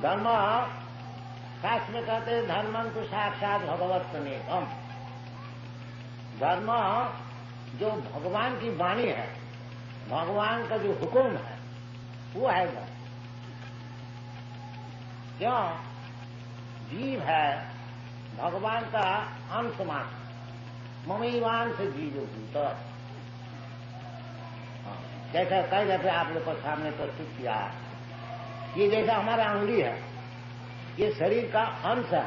धर्म शास्त्र में कहते हैं धर्मं तो साक्षात भगवत प्रणीतम। धर्म जो भगवान की वाणी है, भगवान का जो हुक्म है, वो है धर्म। क्यों? जीव है भगवान का अंश मात्र, ममैवांश जीव भूत। जैसा कई दफे आप लोग को सामने प्रस्तुत किया, ये जैसा हमारा अंगुली है, ये शरीर का अंश है,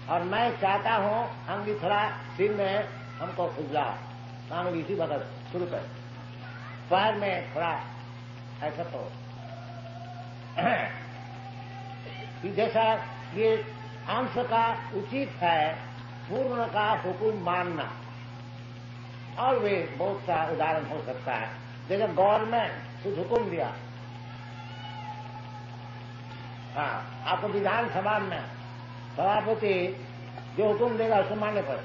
और मैं चाहता हूं अंगुली थोड़ा सिर में हमको खुजला, अंगुली इसी वक्त शुरू कर, पैर में थोड़ा ऐसा तो जैसा ये अंश का उचित है पूर्ण का हुक्म मानना। और वे बहुत सा उदाहरण हो सकता है, जैसे गवर्नमेंट कुछ हुक्म दिया, हाँ, आपको विधानसभा में सभापति जो हुक्म देगा उसको मानने पर,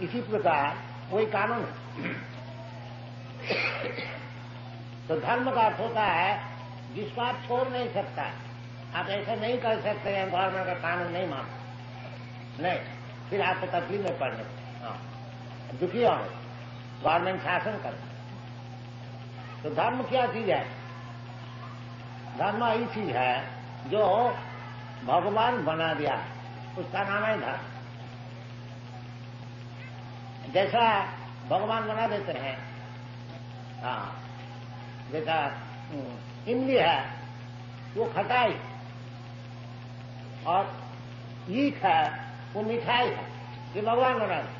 इसी प्रकार वही कानून है। तो धर्म का अर्थ होता है जिसको आप छोड़ नहीं सकता। आप ऐसा नहीं कर सकते हैं गवर्नमेंट का कानून नहीं मानते, नहीं, फिर आपको तकलीफ में पड़ने, दुखी हो, गवर्नमेंट शासन कर। तो धर्म क्या चीज है? धर्म ही चीज है जो भगवान बना दिया, उसका नाम है धर्म। जैसा भगवान बना देते हैं, जैसा इमली है वो खटाई, और ईख है वो मिठाई है, ये भगवान बना दे।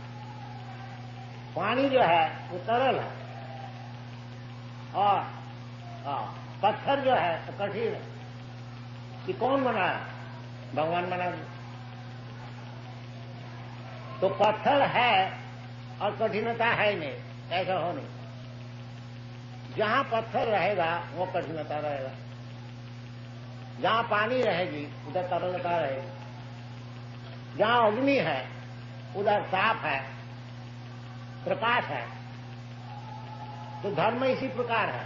पानी जो है वो तरल है, और पत्थर जो है वो कठिन है। कि कौन बनाया? भगवान बना दे। तो पत्थर है और कठिनता है नहीं, ऐसा हो नहीं। जहां पत्थर रहेगा वो कठिनता रहेगा, जहां पानी रहेगी उधर तरलता रहेगी, जहां अग्नि है उधर साफ है, प्रकाश है। तो धर्म इसी प्रकार है,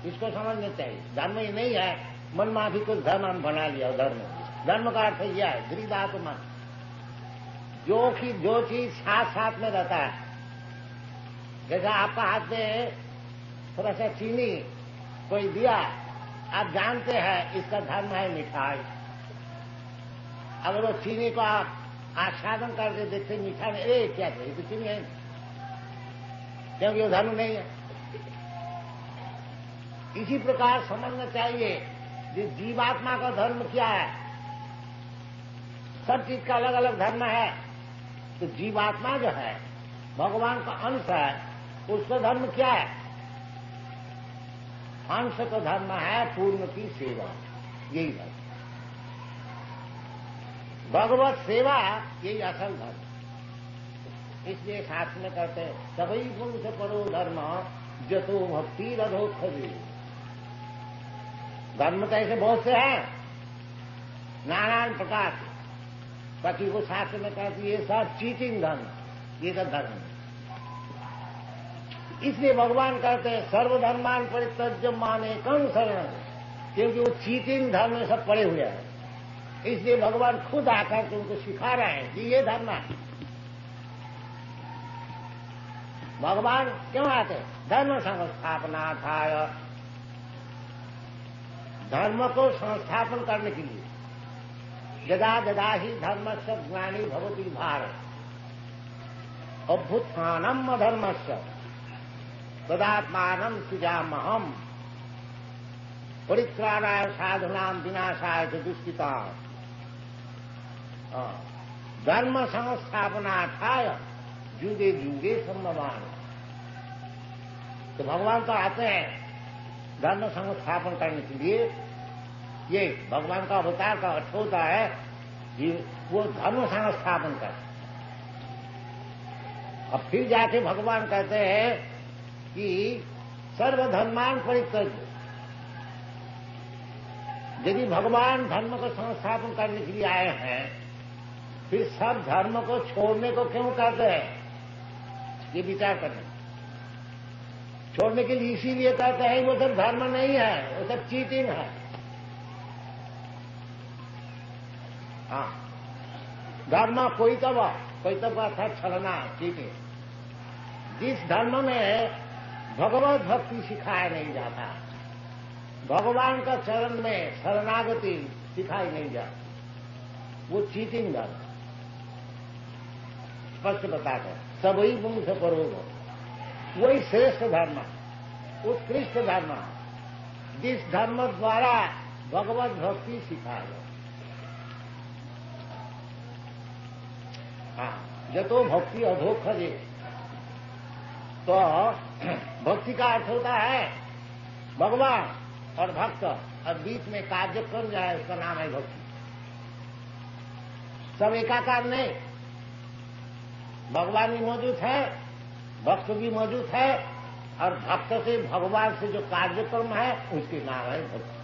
इसको समझना चाहिए। धर्म ही नहीं है मन भी कुछ धर्म हम बना लिया। धर्म का अर्थ यह है गृहदात मन, जो चीज साथ साथ में रहता है। जैसा आपका हाथ में थोड़ा सा चीनी कोई दिया, आप जानते हैं इसका धर्म है मिठाई। अगर वो चीनी को आप आस्वादन करके देखते मीठा में, अरे क्या है, तो चीनी है, क्योंकि वो धर्म नहीं है। इसी प्रकार समझना चाहिए कि जीवात्मा का धर्म क्या है। सब चीज का अलग अलग धर्म है। तो जीवात्मा जो है भगवान का अंश है, उसका धर्म क्या है? अंश का धर्म है पूर्ण की सेवा, यही धर्म। भगवत सेवा यही असल धर्म। इसलिए शास्त्र में कहते हैं सभी पुरुष करो धर्म जतो भक्ति रधो खरी। धर्म तो ऐसे बहुत से हैं नाना प्रकार के, बाकी वो शास्त्र में कहते ये सब चीटिंग धर्म, ये सब धर्म है। इसलिए भगवान कहते हैं सर्वधर्मान परित्यज्य मामेकं शरणं, क्योंकि वो चीटिंग धर्म में सब पड़े हुए हैं। इसलिए भगवान खुद आकर के उनको सिखा रहे हैं कि ये धर्म है। भगवान क्यों आते? धर्म संस्थापनार्थाय, धर्म को संस्थापन करने के लिए। यदा यदा ही धर्मस्य ज्ञानी भवति भारत अभ्युत्थानम् अधर्मस्य तदात्मानं सृजाम्यहम् परित्राणाय साधूनां विनाशाय च दुष्कृताम्। धर्म संस्थापनार्थाय युगे युगे संभवामि। तो भगवान तो आते हैं धर्म संस्थापन करने के लिए। ये भगवान का अवतार का अर्थ होता है कि वो धर्म संस्थापन कर। अब फिर जाके भगवान कहते हैं कि सर्वधर्मान परित्यज्य। यदि भगवान धर्म को संस्थापन करने के लिए आए हैं, फिर सब धर्म को छोड़ने को क्यों कहते हैं? ये विचार करना। छोड़ने के लिए इसीलिए कहते हैं वो सब धर्म नहीं है, वो सब चीटिंग है। हाँ, धर्म कोई तब का था छलना, चीटिंग। जिस धर्म में भगवत भक्ति सिखाया नहीं जाता, भगवान का चरण में शरणागति सिखाई नहीं जाती, वो चीटिंग धर्म। स्पष्ट बताकर सबही मुंह से करोगे, वही श्रेष्ठ धर्म, उत्कृष्ट धर्म, जिस धर्म द्वारा भगवत भक्ति सिखाया जाए। हाँ, जतो भक्ति अधोखजे, तो भक्ति का अर्थ होता है भगवान और भक्त और बीच में कार्य कर जाए, उसका नाम है भक्ति। सब एकाकार नहीं, भगवान भी मौजूद है, भक्त भी मौजूद है, और भक्त से भगवान से जो कार्यक्रम है उसके नाम है भक्ति।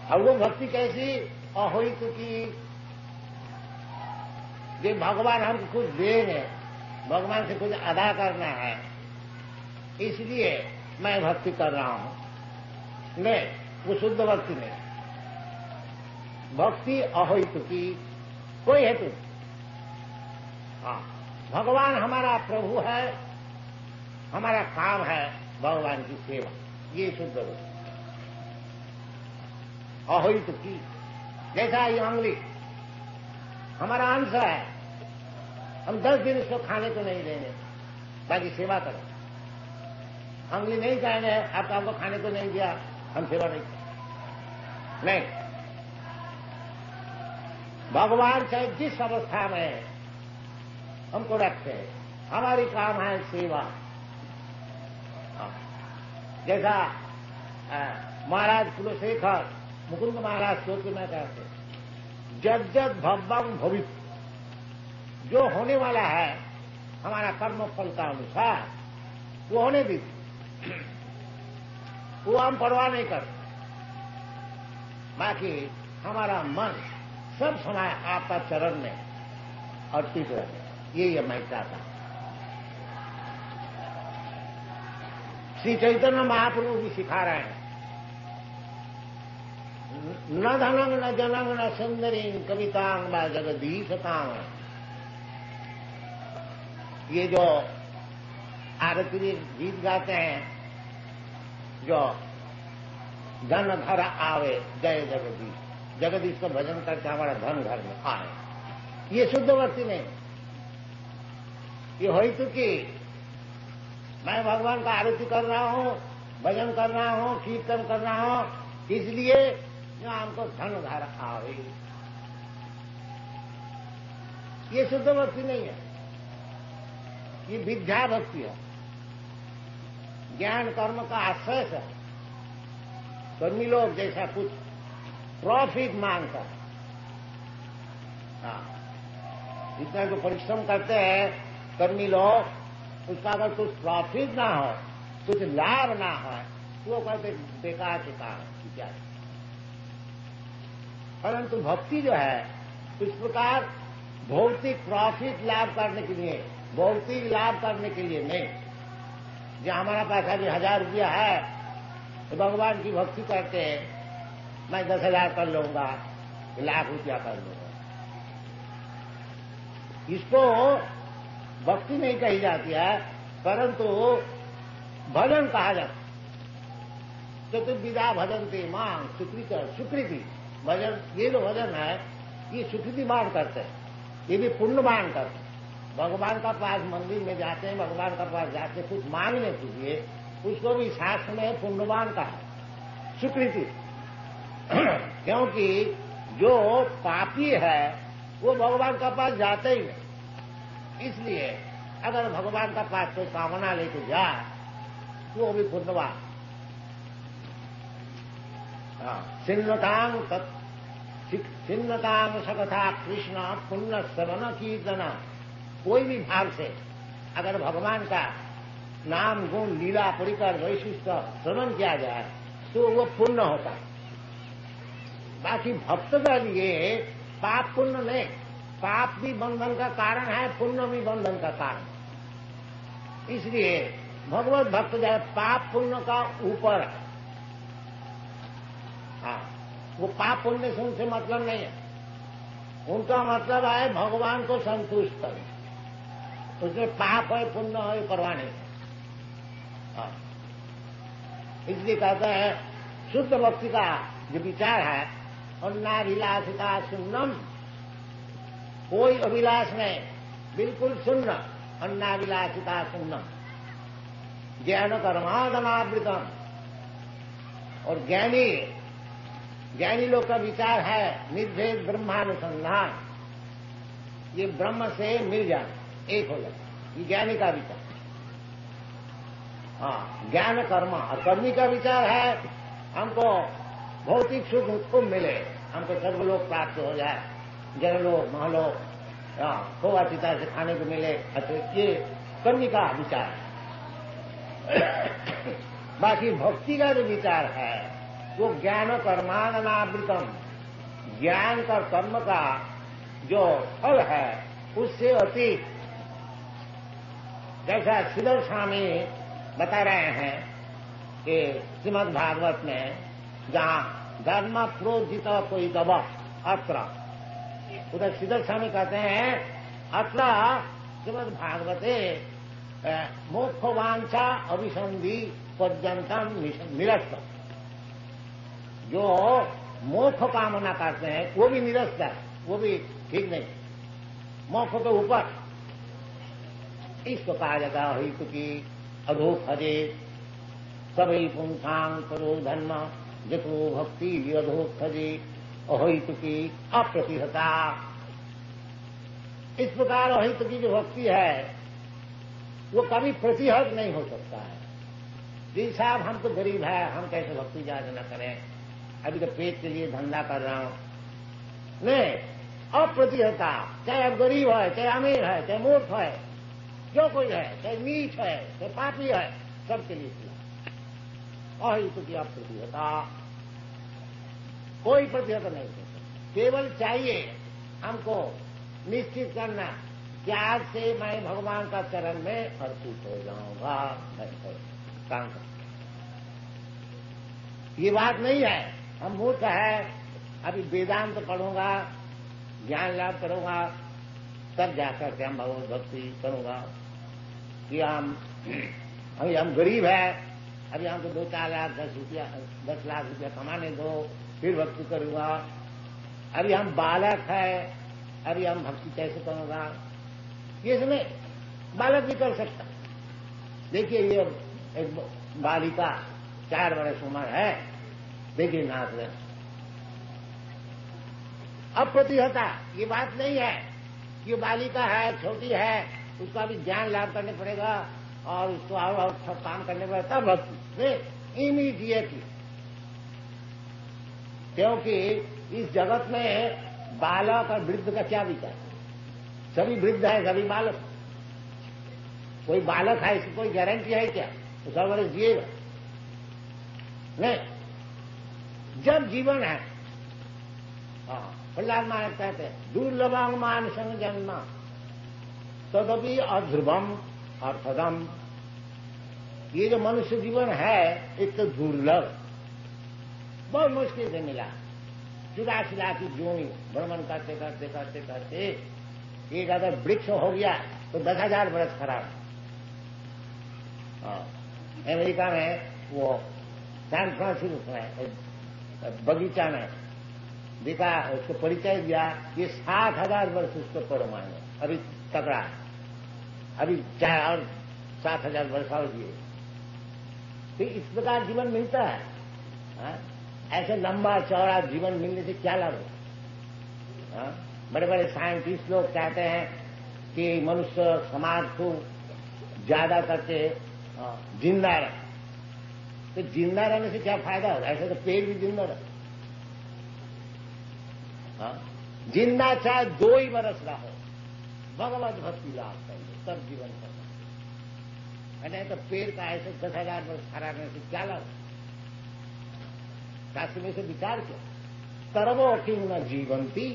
और वो भक्ति कैसी? अहोइत की, जो भगवान हमको कुछ देंगे, भगवान से कुछ अदा करना है, इसलिए मैं भक्ति कर रहा हूं। नहीं, वो शुद्ध भक्ति नहीं। भक्ति अहोइत की, कोई हेतु। हाँ, भगवान हमारा प्रभु है, हमारा काम है भगवान की सेवा, ये शुद्ध भक्ति। अहोइत की, जैसा ये अंगुली हमारा अंश है, हम 10 दिन इसको खाने को नहीं देंगे, बाकी सेवा करो। अंगुली नहीं कहेंगे आपको हमको खाने को नहीं दिया, हम सेवा नहीं करें। नहीं, भगवान चाहे जिस अवस्था में हमको रखते हैं, हमारी काम है सेवा। जैसा महाराज कुलशेखर मुकुंद महाराज सोच में कहते, जब जब भव्यम भवित, जो होने वाला है हमारा कर्म फल का अनुसार वो होने दीजिए, वो हम परवाह नहीं करते। बाकी हमारा मन सब समय आपका चरण में अर्पित रहे, ये मैं चाहता हूं। श्री चैतन्य महाप्रभु भी सिखा रहे हैं, न धनंग न जनंग न सुंदरी कवितांग व जगदीशतांग। ये जो आरती गीत गाते हैं, जो धन घर आवे जय जगदीश, जगदीश को भजन करके हमारा धन घर में आए, ये शुद्ध भक्ति नहीं। ये होई तो कि मैं भगवान का आरती कर रहा हूं, भजन कर रहा हूं, कीर्तन कर रहा हूं, इसलिए जो हमको धन घर आवे, ये शुद्ध भक्ति नहीं है, ये विद्या भक्ति है, ज्ञान कर्म का आश्रय है। कर्मी लोग जैसा कुछ प्रॉफिट मांगता है, जितना जो परिश्रम करते हैं कर्मी लोग, उसका अगर कुछ प्रॉफिट ना हो, कुछ लाभ ना हो, तो वो कहते बेकार के कारण क्या। परंतु भक्ति जो है इस प्रकार भौतिक प्रॉफिट लाभ करने के लिए, भौतिक लाभ करने के लिए नहीं। जो हमारा पास अभी 1000 रुपया है तो भगवान की भक्ति करते हैं, मैं 10,000 कर लूंगा, 1,00,000 रुपया कर लूंगा, इसको भक्ति नहीं कही जाती है, परंतु भजन कहा जाता। चतुर्विधा भजनते मां सुकृति भजन, ये जो भजन है ये सुकृति बाण करते हैं, ये भी पुण्य बाण करते हैं। भगवान का पास मंदिर में जाते हैं, भगवान का पास जाते कुछ मांगने के लिए, उसको भी शास्त्र में पुण्यवान कहा, सुकृति। क्योंकि जो पापी है वो भगवान का पास जाते ही नहीं, इसलिए अगर भगवान का पास कोई कामना लेके जाए तो वो भी पुण्यवान। सिन्नतांग सकथा कृष्ण पुण्य श्रवण कीर्तन, कोई भी भाव से अगर भगवान का नाम गुण लीला परिकर वैशिष्ट श्रवण किया जाए तो वो पुण्य होता है। बाकी भक्त के लिए पाप पुण्य नहीं, पाप भी बंधन का कारण है, पुण्य भी बंधन का कारण। इसलिए भगवत भक्त जो है पाप पुण्य का ऊपर है। हाँ, वो पाप पुण्य से उनसे मतलब नहीं है। उनका मतलब है भगवान को संतुष्ट करें। उसमें पाप है पुण्य है परवाह नहीं। हाँ, इसलिए कहते हैं शुद्ध भक्ति का जो विचार है, अन्नाभिलाषिता शून्यम, कोई अभिलाष नहीं, बिल्कुल शून्य, अन्नाभिलाषिता शून्यम, ज्ञान कर्मादनावृतम। और ज्ञानी लोग का विचार है निर्भेद ब्रह्मानुसंधान, ये ब्रह्म से मिल जाए, एक हो जाए, ये ज्ञानी का विचार। हाँ, ज्ञान कर्म, और कर्मी का विचार है हमको भौतिक सुख को मिले, हमको सर्वलोक प्राप्त हो जाए, जनलोक महलोक खोआ चिता से खाने को मिले। अच्छा, ये कर्मी का विचार है। बाकी भक्ति का जो विचार है वो ज्ञान कर्मादनावृतम, ज्ञान का कर्म का जो फल है उससे अतीत। जैसा श्रीधर स्वामी बता रहे हैं कि श्रीमद् भागवत में जहां धर्म प्रोजित कोई दबा अत्र, उधर श्रीधर स्वामी कहते हैं अत्र श्रीमद् भागवते मोक्षवांछा अभिसंधि पर्यंतम निरस्त। जो मोक्ष कामना करते हैं वो भी निरस्त है, वो भी ठीक नहीं, मोक्ष के ऊपर। इसको कहा जाता है हित की अधोखजे सभी पुंसांग परो धर्म जतो भक्ति अधोखजे अहित की अप्रतिहता। इस प्रकार अहित की जो भक्ति है वो कभी प्रतिहत नहीं हो सकता है। जी साहब, हम तो गरीब है, हम कैसे भक्ति ज्यादा न करें, अभी तो पेट के लिए धंधा कर रहा हूं। नहीं, अप्रतिहता, चाहे अब गरीब है, चाहे अमीर है, चाहे मूर्ख है, जो कोई है, चाहे नीच है, चाहे पापी है, सबके लिए किया। अहित की अप्रतिहता, कोई प्रतिहत नहीं हो सकता। केवल चाहिए हमको निश्चित करना कि आज से मैं भगवान का चरण में अर्पित हो जाऊंगा, काम कर। ये बात नहीं है हम मूर्ख है, अभी वेदांत तो पढ़ूंगा, ज्ञान लाभ करूंगा, तब जाकर के हम भगवत भक्ति करूंगा। कि अभी हम गरीब है, अभी हमको 2-4 लाख 10 लाख रुपया कमाने दो, फिर भक्ति करूंगा। अभी हम बालक है, अभी हम भक्ति कैसे करूंगा? ये समय बालक भी कर सकता। देखिए, ये एक बालिका 4 वर्ष उम्र है, देखिए नाच रहे। अप्रतिहता, ये बात नहीं है कि बालिका है, छोटी है, उसका भी ज्ञान लाभ करने पड़ेगा और उसको और काम करने पड़ेगा तब भक्ति। इमीडिएटली, क्योंकि इस जगत में बालक और वृद्ध का क्या विचार? सभी वृद्ध है, सभी बालक। कोई बालक है इसकी कोई गारंटी है क्या तो 100 वर्ष जिएगा? नहीं। जब जीवन है, प्रहलाद महाराज कहते हैं दुर्लभम मान संग जन्म तदपि अध्रुवम अर्थदम। ये जो मनुष्य जीवन है एक तो दुर्लभ, बहुत मुश्किल से मिला। 84 लाख की जोनी भ्रमण करते करते करते करते एक अगर वृक्ष हो गया तो 10,000 वर्ष खराब। अमेरिका में वो सैन फ्रांसिस्को में बगीचा में देखा, उसको परिचय दिया, ये 7,000 वर्ष उसको परमाणु अभी तगड़ा, अभी चाहे और 7,000 वर्ष और दिए। तो इस प्रकार जीवन मिलता है। ऐसे लंबा चौड़ा जीवन मिलने से क्या लाभ है? बड़े बड़े साइंटिस्ट लोग कहते हैं कि मनुष्य समाज को ज्यादा करके जिंदा रहे। तो जिंदा रहने से क्या फायदा होगा? ऐसे तो पेड़ भी जिंदा रहे। जिंदा चाहे 2 ही वर्ष रहो, भगवत भक्ति लाभ करिए, तब जीवन करना। नहीं तो पेड़ का ऐसे 10,000 वर्ष खड़ा रहने से क्या लाभ? शास्त्र में से विचार किया, तरवो किंग न जीवंती।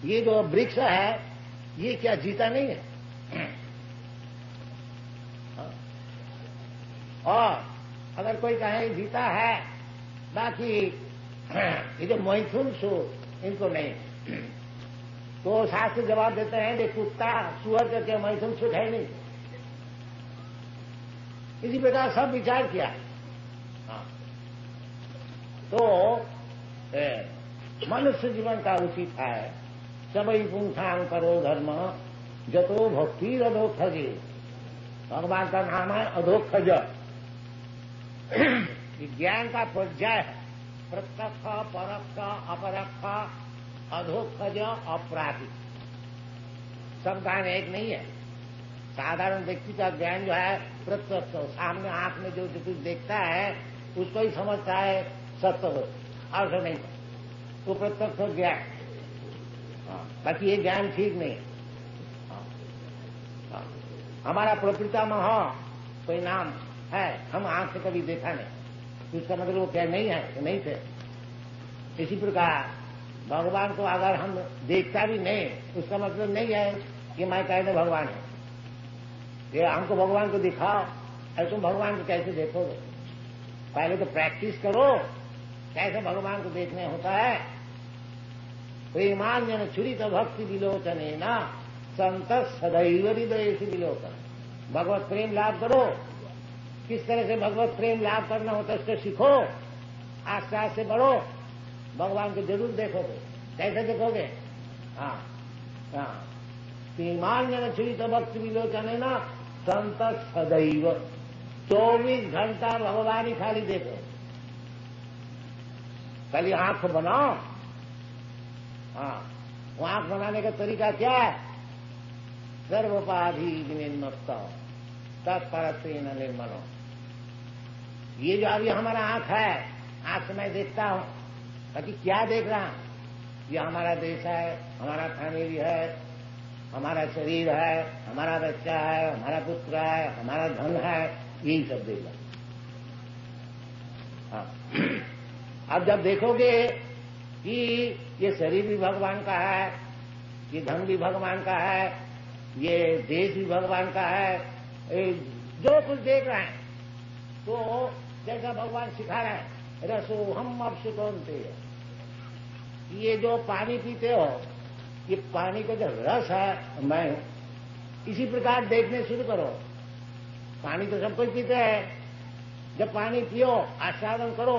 ये जो वृक्ष है ये क्या जीता नहीं है? और अगर कोई कहे जीता है, बाकी ये जो मैथुन सूर इनको नहीं, तो शास्त्र जवाब देते हैं कि कुत्ता सुअर करके मैथुन सूर है नहीं। इसी प्रकार सब विचार किया। हाँ। तो मनुष्य जीवन का उचित है सबई पुंखांग करो धर्म जतो भक्ति अधोक्षजे। भगवान का नाम है अधोक्षज। ज्ञान का पर्याय है प्रत्यक्ष, परोक्ष, अपरोक्ष, अधोक्षज, अपराधिक। सब ज्ञान एक नहीं है। साधारण व्यक्ति का ज्ञान जो है प्रत्यक्ष, सामने आंख में जो कुछ देखता है उसको ही समझता है सत्य, और नहीं तो प्रत्यक्ष ज्ञान। बाकी ये ज्ञान ठीक नहीं है। हमारा प्रपितामह कोई नाम है, हम आंख से कभी देखा नहीं, उसका मतलब वो क्या नहीं है, तो नहीं थे। इसी प्रकार भगवान को अगर हम देखता भी नहीं, उसका मतलब नहीं है कि मैं कहने भगवान है। ये हमको भगवान को दिखाओ, ऐसे तुम भगवान को कैसे देखोगे? पहले तो प्रैक्टिस करो कैसे भगवान को देखने होता है। प्रेमान जन छुरित भक्ति विलोचने न संत सदैव हृदय से विलोचन। भगवत प्रेम लाभ करो। किस तरह से भगवत प्रेम लाभ करना होता है उसको सीखो, आस्ते आस्ते बढ़ो, भगवान को जरूर देखोगे। कैसे देखोगे? हाँ हाँ, प्रेमान जन छुरित भक्ति विलोचने न संत सदैव। 24 घंटा भगवान ही खाली देखो। खाली आंख बनाओ। हाँ, वो आंख बनाने का तरीका क्या है? सर्वोपाधि विनिर्मुक्त तत्परत्वेन निर्मलो। ये जो अभी हमारा आंख है, आंख से मैं देखता हूं, बाकी क्या देख रहा हूं? ये हमारा देश है, हमारा फैमिली है, हमारा शरीर है, हमारा बच्चा है, हमारा पुत्र है, हमारा धन है, यही सब देख रहा। हाँ। अब जब देखोगे कि ये शरीर भी भगवान का है, ये धन भी भगवान का है, ये देश भी भगवान का है, जो कुछ देख रहे हैं तो जैसा भगवान सिखा रहे हैं, रसो हम अब सुकौनते। ये जो पानी पीते हो, ये पानी का जो रस है मैं हूं। इसी प्रकार देखने शुरू करो। पानी तो सब कोई पीते हैं। जब पानी पियो, आस्वादन करो,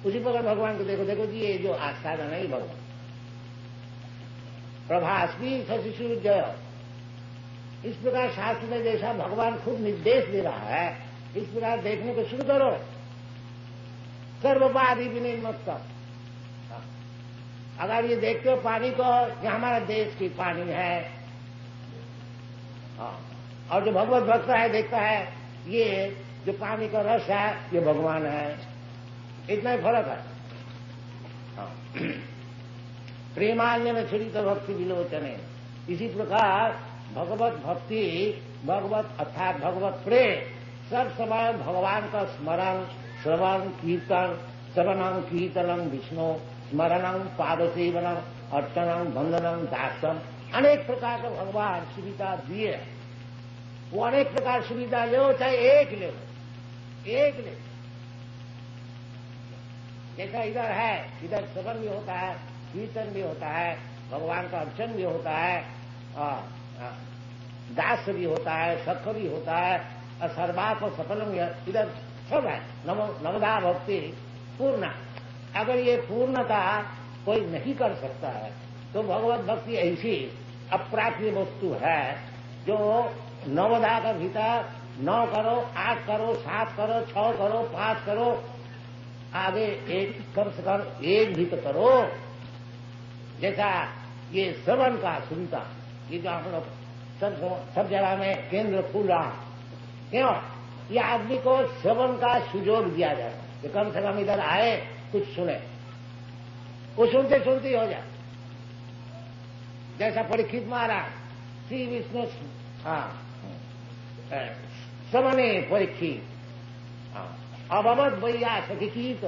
उसी प्रकार भगवान को देखो। देखो जी ये जो आस्वादन है भगवान। प्रभास्मी शशिशु जय। इस प्रकार शास्त्र में जैसा भगवान खुद निर्देश दे रहा है, इस प्रकार देखने को शुरू करो। सर्वोपाधि विनिर्मुक्त। अगर ये देखते हो पानी को, ये हमारा देश की पानी है, और जो भगवत भक्त है देखता है ये जो पानी का रस है ये भगवान है। इतना ही फर्क है। प्रेमान्य में छुरित भक्ति विलोचने। इसी प्रकार भगवत भक्ति, भगवत अर्थात भगवत प्रेम सब समय भगवान का स्मरण, श्रवण, कीर्तन, श्रवणं कीर्तनं विष्णु, स्मरणं पादसेवनम, अर्चनम, वंदनम, दासम, अनेक प्रकार का भगवान सुविधा दिए। वो अनेक प्रकार सुविधा ले, चाहे एक ले, एक ले। जैसा इधर है, इधर श्रवण भी होता है, कीर्तन भी होता है, भगवान का अर्चन भी होता है, दास भी होता है, सख भी होता है, और सर्वात्म सफलम इधर सब है। नवदा भक्ति पूर्ण। अगर ये पूर्णता कोई नहीं कर सकता है तो भगवत भक्ति ऐसी अप्राप्य वस्तु है जो नवदा का भीतर 9 करो, 8 करो, 7 करो, 6 करो, 5 करो, आगे एक कम से कम एक भी तो करो। जैसा ये श्रवण का सुनता, ये जो हम लोग सब जगह में केंद्र खुल रहा, क्यों? ये आदमी को श्रवण का सुजोग दिया जाए कि कम से कम इधर आए, कुछ सुने, वो सुनते सुनते ही हो जाए। जैसा परीक्षित महाराज श्री विष्णु श्रवणे परीक्षित अभवत भैया सखीत।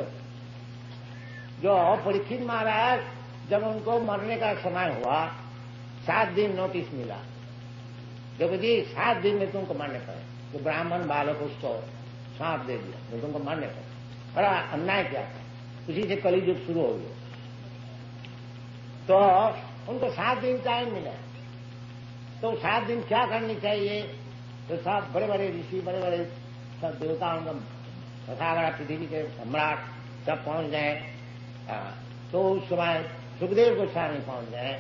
जो परीक्षित महाराज जब उनको मरने का समय हुआ, 7 दिन नोटिस मिला, देखो जी 7 दिन में तुमको मरने पड़े। तो ब्राह्मण बालक उसको सांप दे दिया तो तुमको मारने को, बड़ा अन्याय किया था। उसी से कलियुग शुरू हो गया। तो उनको 7 दिन टाइम मिला, तो 7 दिन क्या करनी चाहिए? तो सब बड़े बड़े ऋषि, बड़े बड़े सब देवताओं तथागत पृथ्वी के सम्राट सब पहुंच गए। तो उस समय सुखदेव गोस्वामी पहुंच गए,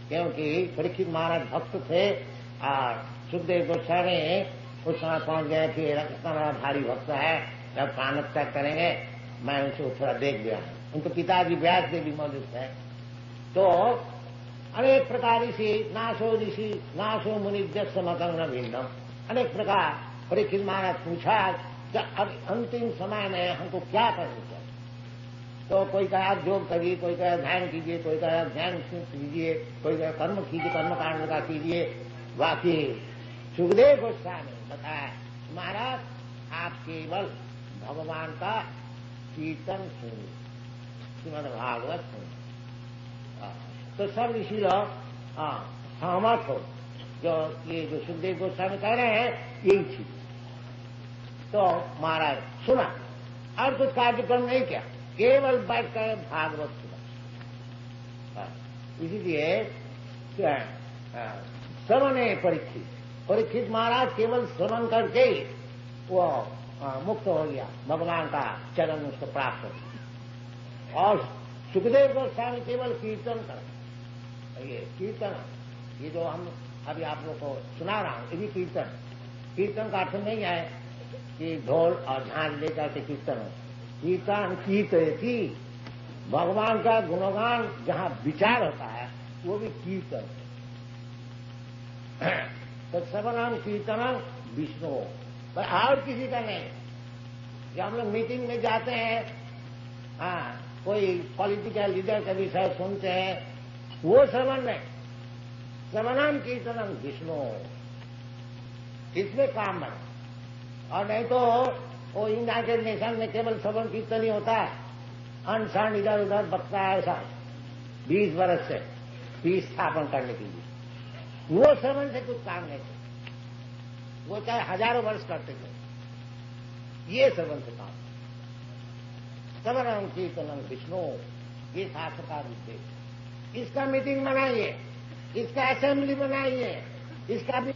क्योंकि परीक्षित महाराज भक्त थे और सुखदेव गोस्वामी उस समय पहुंच गए कि इतना बड़ा भारी भक्त है, जब प्राण त्याग करेंगे मैं उनको थोड़ा देख गया। उनके पिताजी व्यास देव भी मौजूद थे। तो अनेक प्रकार ऋषि नाशो मुनि मतंग न भिन्नम, अनेक प्रकार परीक्षित महाराज पूछा कि अब अंतिम समय में हमको क्या करना चाहिए? तो कोई कहा योग करिए, कोई कहा ध्यान कीजिए, कोई कहा ध्यान कीजिए, कोई कहा कर्म कीजिए, कर्म कांड का कीजिए। बाकी सुखदेव गोस्वामी ने बताया महाराज आप केवल भगवान का कीर्तन सुनिए, श्रीमद् भागवत सुनिए। तो सब ऋषि लोग सहमत हो, जो ये जो सुखदेव गोस्वामी कह रहे हैं यही चीज। तो महाराज सुना और कुछ कार्यक्रम नहीं किया, केवल बैठ कर भागवत सुना। इसीलिए श्रवण परीक्षित महाराज केवल श्रवण करके ही वो मुक्त हो गया, भगवान का चरण उसको प्राप्त हो गया। और सुखदेव गोस्वामी केवल कीर्तन कर, ये कीर्तन, ये जो हम अभी आप लोग को सुना रहा हूं ये भी कीर्तन का अर्थ नहीं है कि ढोल और झांझ लेकर के कीर्तन हो। कीर्तन कीर्तयति, भगवान का गुणगान जहां विचार होता है वो भी कीर्तन। तो श्रवणम कीर्तनम विष्णु, पर और किसी का नहीं। जब हम लोग मीटिंग में जाते हैं, कोई पॉलिटिकल लीडर का विषय सुनते हैं, वो श्रवण नहीं, श्रवणम कीर्तनम विष्णु, इसमें काम है। और नहीं तो वो यूनाइटेड नेशन में केवल श्रवण कीर्तन ही होता है, अनशन इधर उधर बकता है ऐसा 20 वर्ष से पीस स्थापन करने के लिए। वो श्रवण से कुछ काम नहीं थे, वो चाहे हजारों वर्ष करते थे, ये श्रवण से काम। श्रवणम कीर्तनम विष्णु, ये शास्त्र का उद्देश्य। इसका मीटिंग बनाइए, इसका असेंबली बनाइए, इसका भी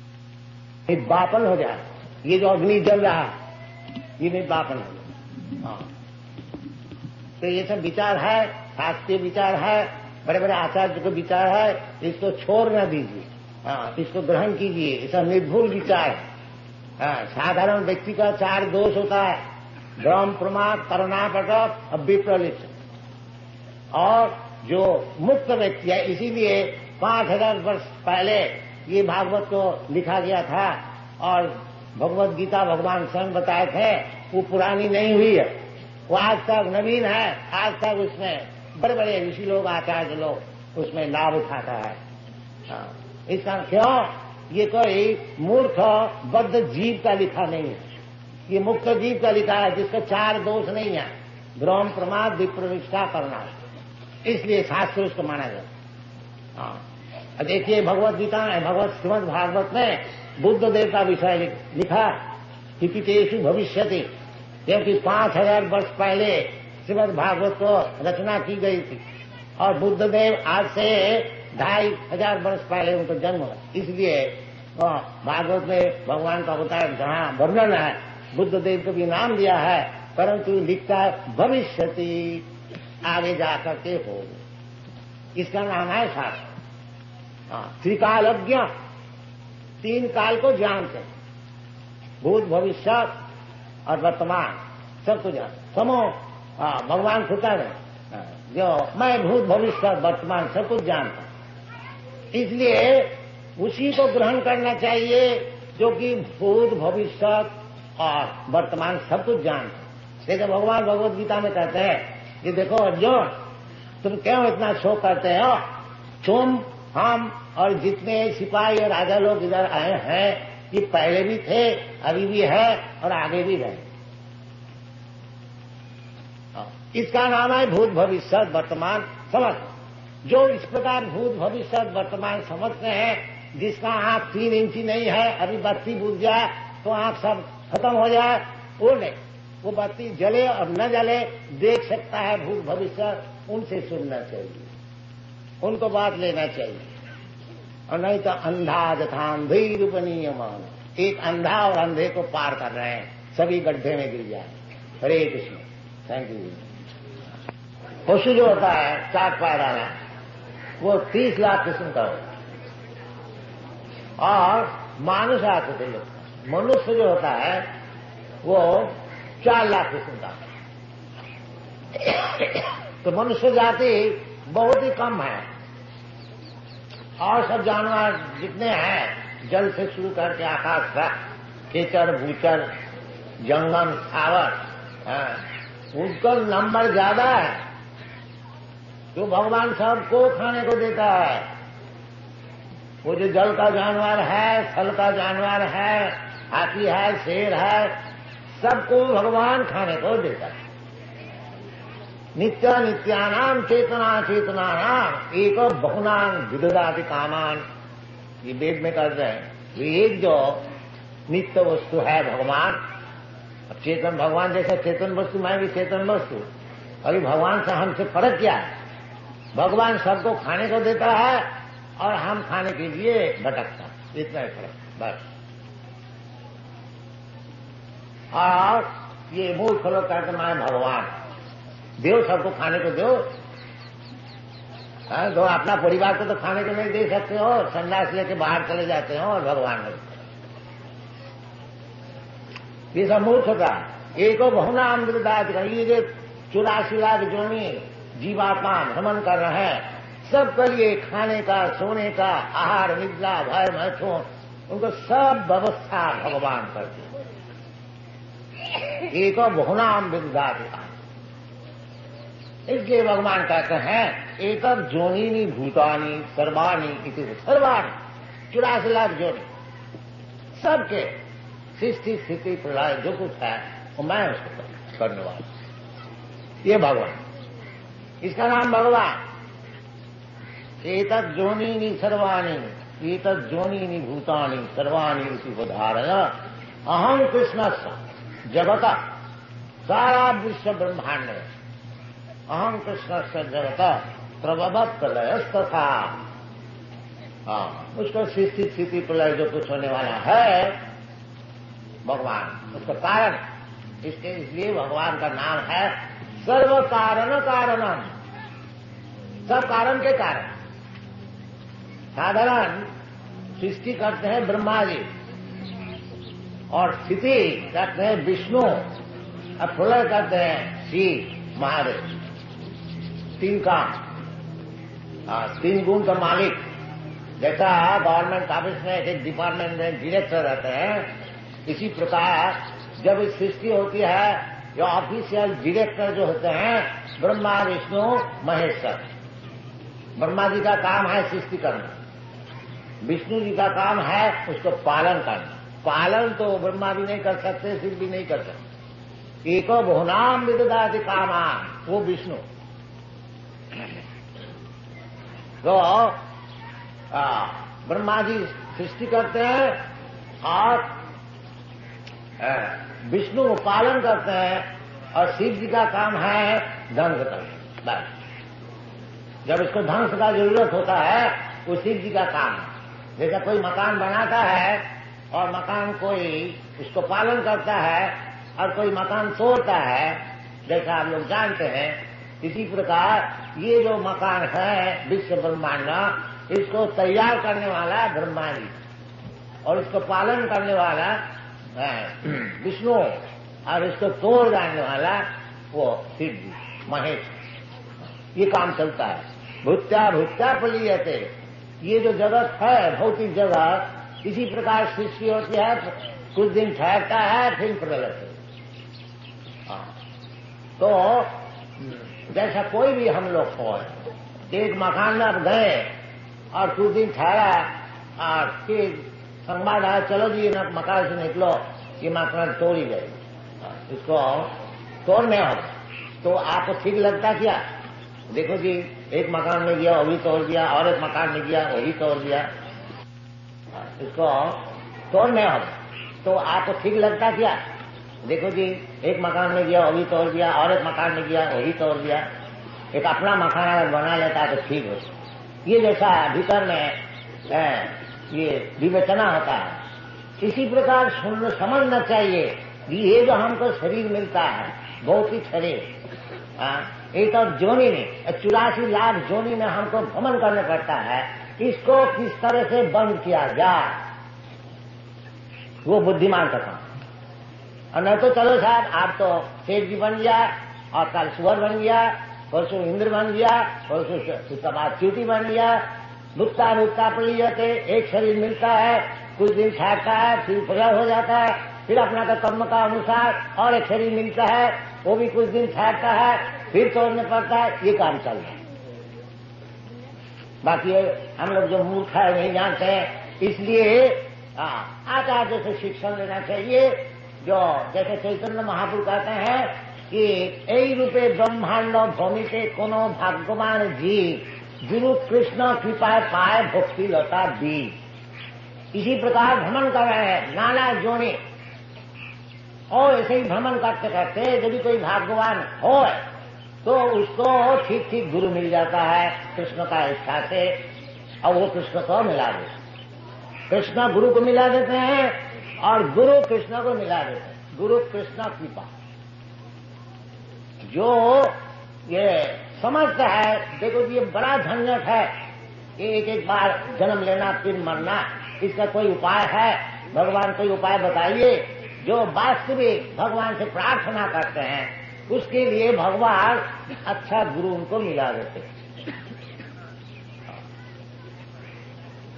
निर्वापन हो जाए। ये जो अग्नि जल रहा है ये निर्वापन हो जाए। तो ये सब विचार है, शास्त्रीय विचार है, बड़े बड़े आचार्य को विचार है, इसको छोड़ न दीजिए, इसको ग्रहण कीजिए। ये सब निर्भुल विचार है। साधारण व्यक्ति का 4 दोष होता है, भ्रम, प्रमाद, करुणापटक और विप्रलिप्त। और जो मुक्त व्यक्ति है, इसीलिए 5000 वर्ष पहले ये भागवत को लिखा गया था और भगवत गीता भगवान स्वयं बताए थे, वो पुरानी नहीं हुई है, वो आज तक नवीन है। आज तक उसमें बड़े बड़े ऋषि लोग, आचार्य लोग उसमें लाभ उठाता है। इसका क्यों? ये कोई मूर्ख बद्ध जीव का लिखा नहीं है, ये मुक्त जीव का लिखा है, जिसका 4 दोष नहीं है, भ्रम, प्रमाद, विप्रनिष्ठा करना। इसलिए शास्त्र उसको माना जाता। देखिए भगवत गीता में, भगवत श्रीमद् भागवत में बुद्ध देव का विषय लिखा, हिपितेषु भविष्यति, क्योंकि 5000 वर्ष पहले श्रीमद् भागवत को रचना की गई थी और बुद्ध देव आज से 2500 वर्ष पहले उनका जन्म हुआ। इसलिए भागवत में भगवान का अवतार जहाँ वर्णन है, बुद्ध देव को भी नाम दिया है, परंतु लिखता है भविष्यति, आगे जाकर के हो। इसका नाम है शास्त्र। त्रिकालज्ञ, 3 काल को जानते, भूत, भविष्य और वर्तमान, सबको जानते। समो भगवान खुदा है जो मैं भूत, भविष्य, वर्तमान सब कुछ जानता। इसलिए उसी को ग्रहण करना चाहिए जो कि भूत, भविष्य और वर्तमान सब कुछ जानता। जैसे भगवान भगवत गीता में कहते हैं कि देखो अर्जुन, तुम क्यों इतना शोक करते हो? तुम, हम और जितने सिपाही और राजा लोग इधर आए हैं, ये पहले भी थे, अभी भी है और आगे भी रहे। इसका नाम है भूत, भविष्य, वर्तमान समझ। जो इस प्रकार भूत, भविष्य, वर्तमान समझते हैं, जिसका आंख 3 इंची नहीं है, अभी बत्ती बुझ जाए तो आंख सब खत्म हो जाए, वो नहीं, वो बत्ती जले और न जले देख सकता है भूत भविष्य, उनसे सुनना चाहिए, उनको बात लेना चाहिए। और नहीं तो अंधा जथा अंधे रूपनीय मान, एक अंधा और अंधे को पार कर रहे हैं, सभी गड्ढे में गिर जाए। हरे कृष्ण। Thank you. पशु जो होता है 4 पैर वाला, वो 30 लाख किस्म का होता है। और मानुष आते लोग, मनुष्य जो होता है वो 4 लाख किस्म का। तो मनुष्य जाति बहुत ही कम है, और सब जानवर जितने हैं, जल से शुरू करके आकाश तक, कीचड़ भूचर जंगम सावर, उनका नंबर ज्यादा है। तो भगवान सबको खाने को देता है। वो जो जल का जानवर है, थल का जानवर है, हाथी है, शेर है, सबको भगवान खाने को देता है। नित्य नित्यानाम चेतना चेतनानाम एक बहुनाम विदधाति कामान, ये वेद में कहते हैं। एक जो नित्य वस्तु है भगवान, अब चेतन भगवान जैसा चेतन वस्तु, मैं भी चेतन वस्तु। अभी भगवान से हमसे फर्क क्या है? भगवान सबको खाने को देता है और हम खाने के लिए भटकता, इतना ही फर्क बस। और ये मूर्ख लोग कहते मैं भगवान, दो सबको खाने को दो। दो अपना परिवार को तो खाने को नहीं दे सकते हो, संन्यास लेके बाहर चले जाते हो, और भगवान को ये सब मूर्खता। एको बहुनाम विदधाति, ये जो 84 लाख जोनी जीवात्मा भ्रमण कर रहे हैं, सबके लिए खाने का, सोने का, आहार निद्रा भय मैथुन, उनको सब व्यवस्था भगवान करते। एको बहुनाम विदधाति, इसलिए भगवान कहते हैं एक जोनिनी भूतानी सर्वाणी इति, सर्वाणी 84 लाख जोनी, सबके सृष्टि स्थिति प्रलय जो कुछ है वो मैं उसको करने वाला, ये भगवान, इसका नाम भगवान। एतत् जोनिनी सर्वाणी, एतत् जोनिनी भूतानी सर्वाणी इति उदाहरण अहं कृष्णस्य जगत, सारा विश्व ब्रह्मांड में अहं कृष्णस्य जगत प्रभवत् प्रलयस्तथा, उसको सृष्टि स्थिति प्रलय जो कुछ होने वाला है भगवान, उसका कारण, इसलिए भगवान का नाम है सर्व कारण कारणम, सब कारण के कारण। साधारण सृष्टि करते हैं ब्रह्मा जी, और स्थिति करते हैं विष्णु, और प्रलय करते हैं शिव महादेव। 3 काम, 3 गुण का मालिक। जैसा गवर्नमेंट ऑफिस में एक डिपार्टमेंट में डायरेक्टर रहते हैं, इसी प्रकार जब इस सृष्टि होती है, जो ऑफिशियल डायरेक्टर जो होते हैं ब्रह्मा विष्णु महेश्वर। ब्रह्मा जी का काम है सृष्टि करना, विष्णु जी का काम है उसको पालन करना। पालन तो ब्रह्मा भी नहीं कर सकते, शिव भी नहीं कर सकते। एको बहुनाम विदधाति कामान, वो विष्णु। तो ब्रह्मा जी सृष्टि करते हैं और विष्णु को पालन करते हैं, और शिव जी का काम है ध्वंस करना। बस जब इसको ध्वंस का जरूरत होता है वो शिव जी का काम है। जैसा कोई मकान बनाता है और मकान कोई उसको पालन करता है और कोई मकान तोड़ता है, जैसा आप लोग जानते हैं, इसी प्रकार ये जो मकान है विश्व ब्रह्मांड, इसको तैयार करने वाला ब्रह्मा जी और इसको पालन करने वाला विष्णु, और इसको तोड़ डालने वाला वो शिव जी महेश। ये काम चलता है। भूत्या भूत्या प्रलीयते, ये जो जगत है भौतिक जगत, इसी प्रकार सृष्टि होती है, कुछ दिन ठहरता है फिर प्रलय। तो जैसा कोई भी हम लोग हो, एक मकान में आप गए और कुछ दिन ठहरा और फिर संवाद आया चलो जी मकान से निकलो, ये मकान तोड़ ही गए, इसको तोड़ने हो तो आपको ठीक लगता क्या? देखो जी एक मकान में गया वो भी तोड़ दिया, और एक मकान में गया वो भी तोड़ दिया, इसको तोड़ने हो तो आपको ठीक लगता क्या? देखो जी, एक मकान में गया वही तोड़ दिया, और एक मकान में गया वही तोड़ दिया। एक अपना मकान अगर बना लेता है तो ठीक हो। ये जैसा भीतर में ये विवेचना होता है, इसी प्रकार समझना चाहिए कि ये जो हमको शरीर मिलता है, भौतिक शरीर, एक और जोनी में 84 लाख जोनी में हमको भ्रमण करना पड़ता है। इसको किस तरह से बंद किया जाए, वो बुद्धिमान का काम। और नहीं तो चलो साहब, आप तो शेर जी बन गया, और कल सुअर बन गया, परसों इंद्र बन गया, परसों उसके बाद चींटी बन गया। भुगता भुगता पड़ जाते, एक शरीर मिलता है, कुछ दिन छाटता है, फिर प्रलय हो जाता है, फिर अपना का कर्म का अनुसार और एक शरीर मिलता है, वो भी कुछ दिन छाटता है, फिर तोड़ने पड़ता है। ये काम चल रहा है। बाकी हम लोग जो मूर्ख है नहीं जानते हैं, इसलिए आचार्य से शिक्षण लेना चाहिए। जो जैसे चैतन्य महाप्रभु कहते हैं कि এই रूपे ब्रह्मांड भूमिते कोनो भाग्यवान जीव गुरु कृष्ण कृपा पाए भक्ति लता बीज। इसी प्रकार भ्रमण कर रहे हैं नाना जोड़े, और ऐसे ही भ्रमण करते करते यदि कोई भाग्यवान हो तो उसको ठीक ठीक गुरु मिल जाता है कृष्ण का इच्छा से, और वो कृष्ण को मिला देते। कृष्ण गुरु को मिला देते हैं और गुरु कृष्ण को मिला देते हैं। गुरु कृष्ण कृपा जो ये समझता है, देखो ये बड़ा झंझट है, एक एक बार जन्म लेना फिर मरना, इसका कोई उपाय है? भगवान कोई उपाय बताइए। जो वास्तविक भगवान से प्रार्थना करते हैं उसके लिए भगवान अच्छा गुरु उनको मिला देते।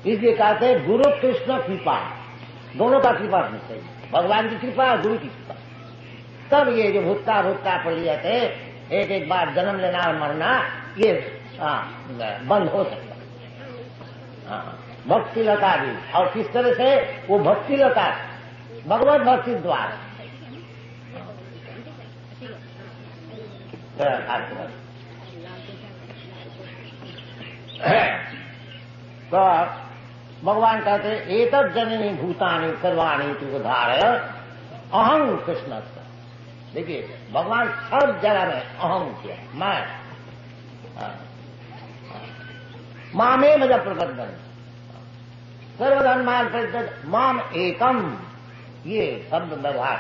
इसलिए कहते हैं गुरु कृष्ण कृपा, दोनों का कृपा होनी चाहिए, भगवान की कृपा और गुरु की कृपा। तब ये जो भुगता भुगता पड़ जाते, एक एक बार जन्म लेना और मरना, ये बंद हो सकता। भक्ति लता भी, और किस तरह से? वो भक्ति लता भगवत भक्ति द्वारा। तो भगवान कहते एतत् जननी भूतानि सर्वाणि तुधारय अहं कृष्ण। देखिए भगवान सब जगह में अहम किया, मैं मामे मजा प्रबंधन सर्वधर्मान प्रत्यत माम एकम, ये शब्द व्यवहार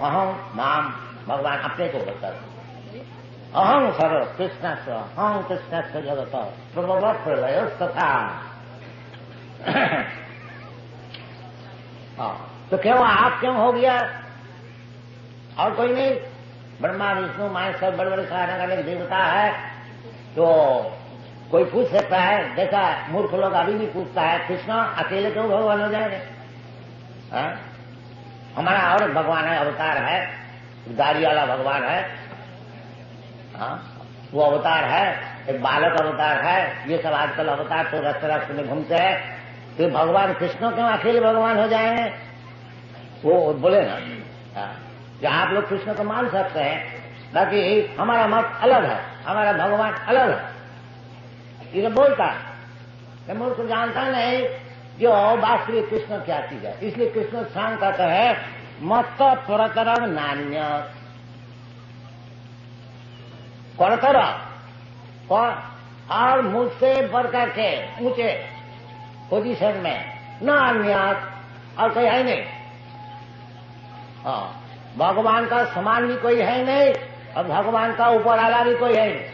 अहम माम भगवान अपने को बताते। अहं सर्व कृष्ण अहं कृष्ण जगत प्रभवत प्रलय तथा। तो क्यों आप क्यों हो गया और कोई नहीं? ब्रह्मा विष्णु महेश सब बड़े बड़े सहारा करने के देवता है। तो कोई पूछ सकता है, जैसा मूर्ख लोग अभी भी पूछता है, कृष्ण अकेले क्यों भगवान हो जाएंगे? हमारा और भगवान है, अवतार है, दाढ़ी वाला भगवान है, वो अवतार है, एक बालक अवतार है। ये सब आजकल अवतार तो रास्ते रास्ते में घूमते हैं। तो भगवान कृष्ण क्यों अकेले भगवान हो जाएंगे? वो बोले ना, जो आप लोग कृष्ण को मान सकते हैं, बाकी हमारा मत अलग है, हमारा भगवान अलग है। ये बोलता है, मूर्ख जानता नहीं जो वास्तविक कृष्ण क्या चीज है। इसलिए कृष्ण सांग कहते हैं मत परतरम नान्य, परतर और मुझसे बढ़ करके ऊंचे पोजीशन में न अन्य और कोई है नहीं। भगवान का समान भी कोई है नहीं और भगवान का ऊपर वाला भी कोई है नहीं,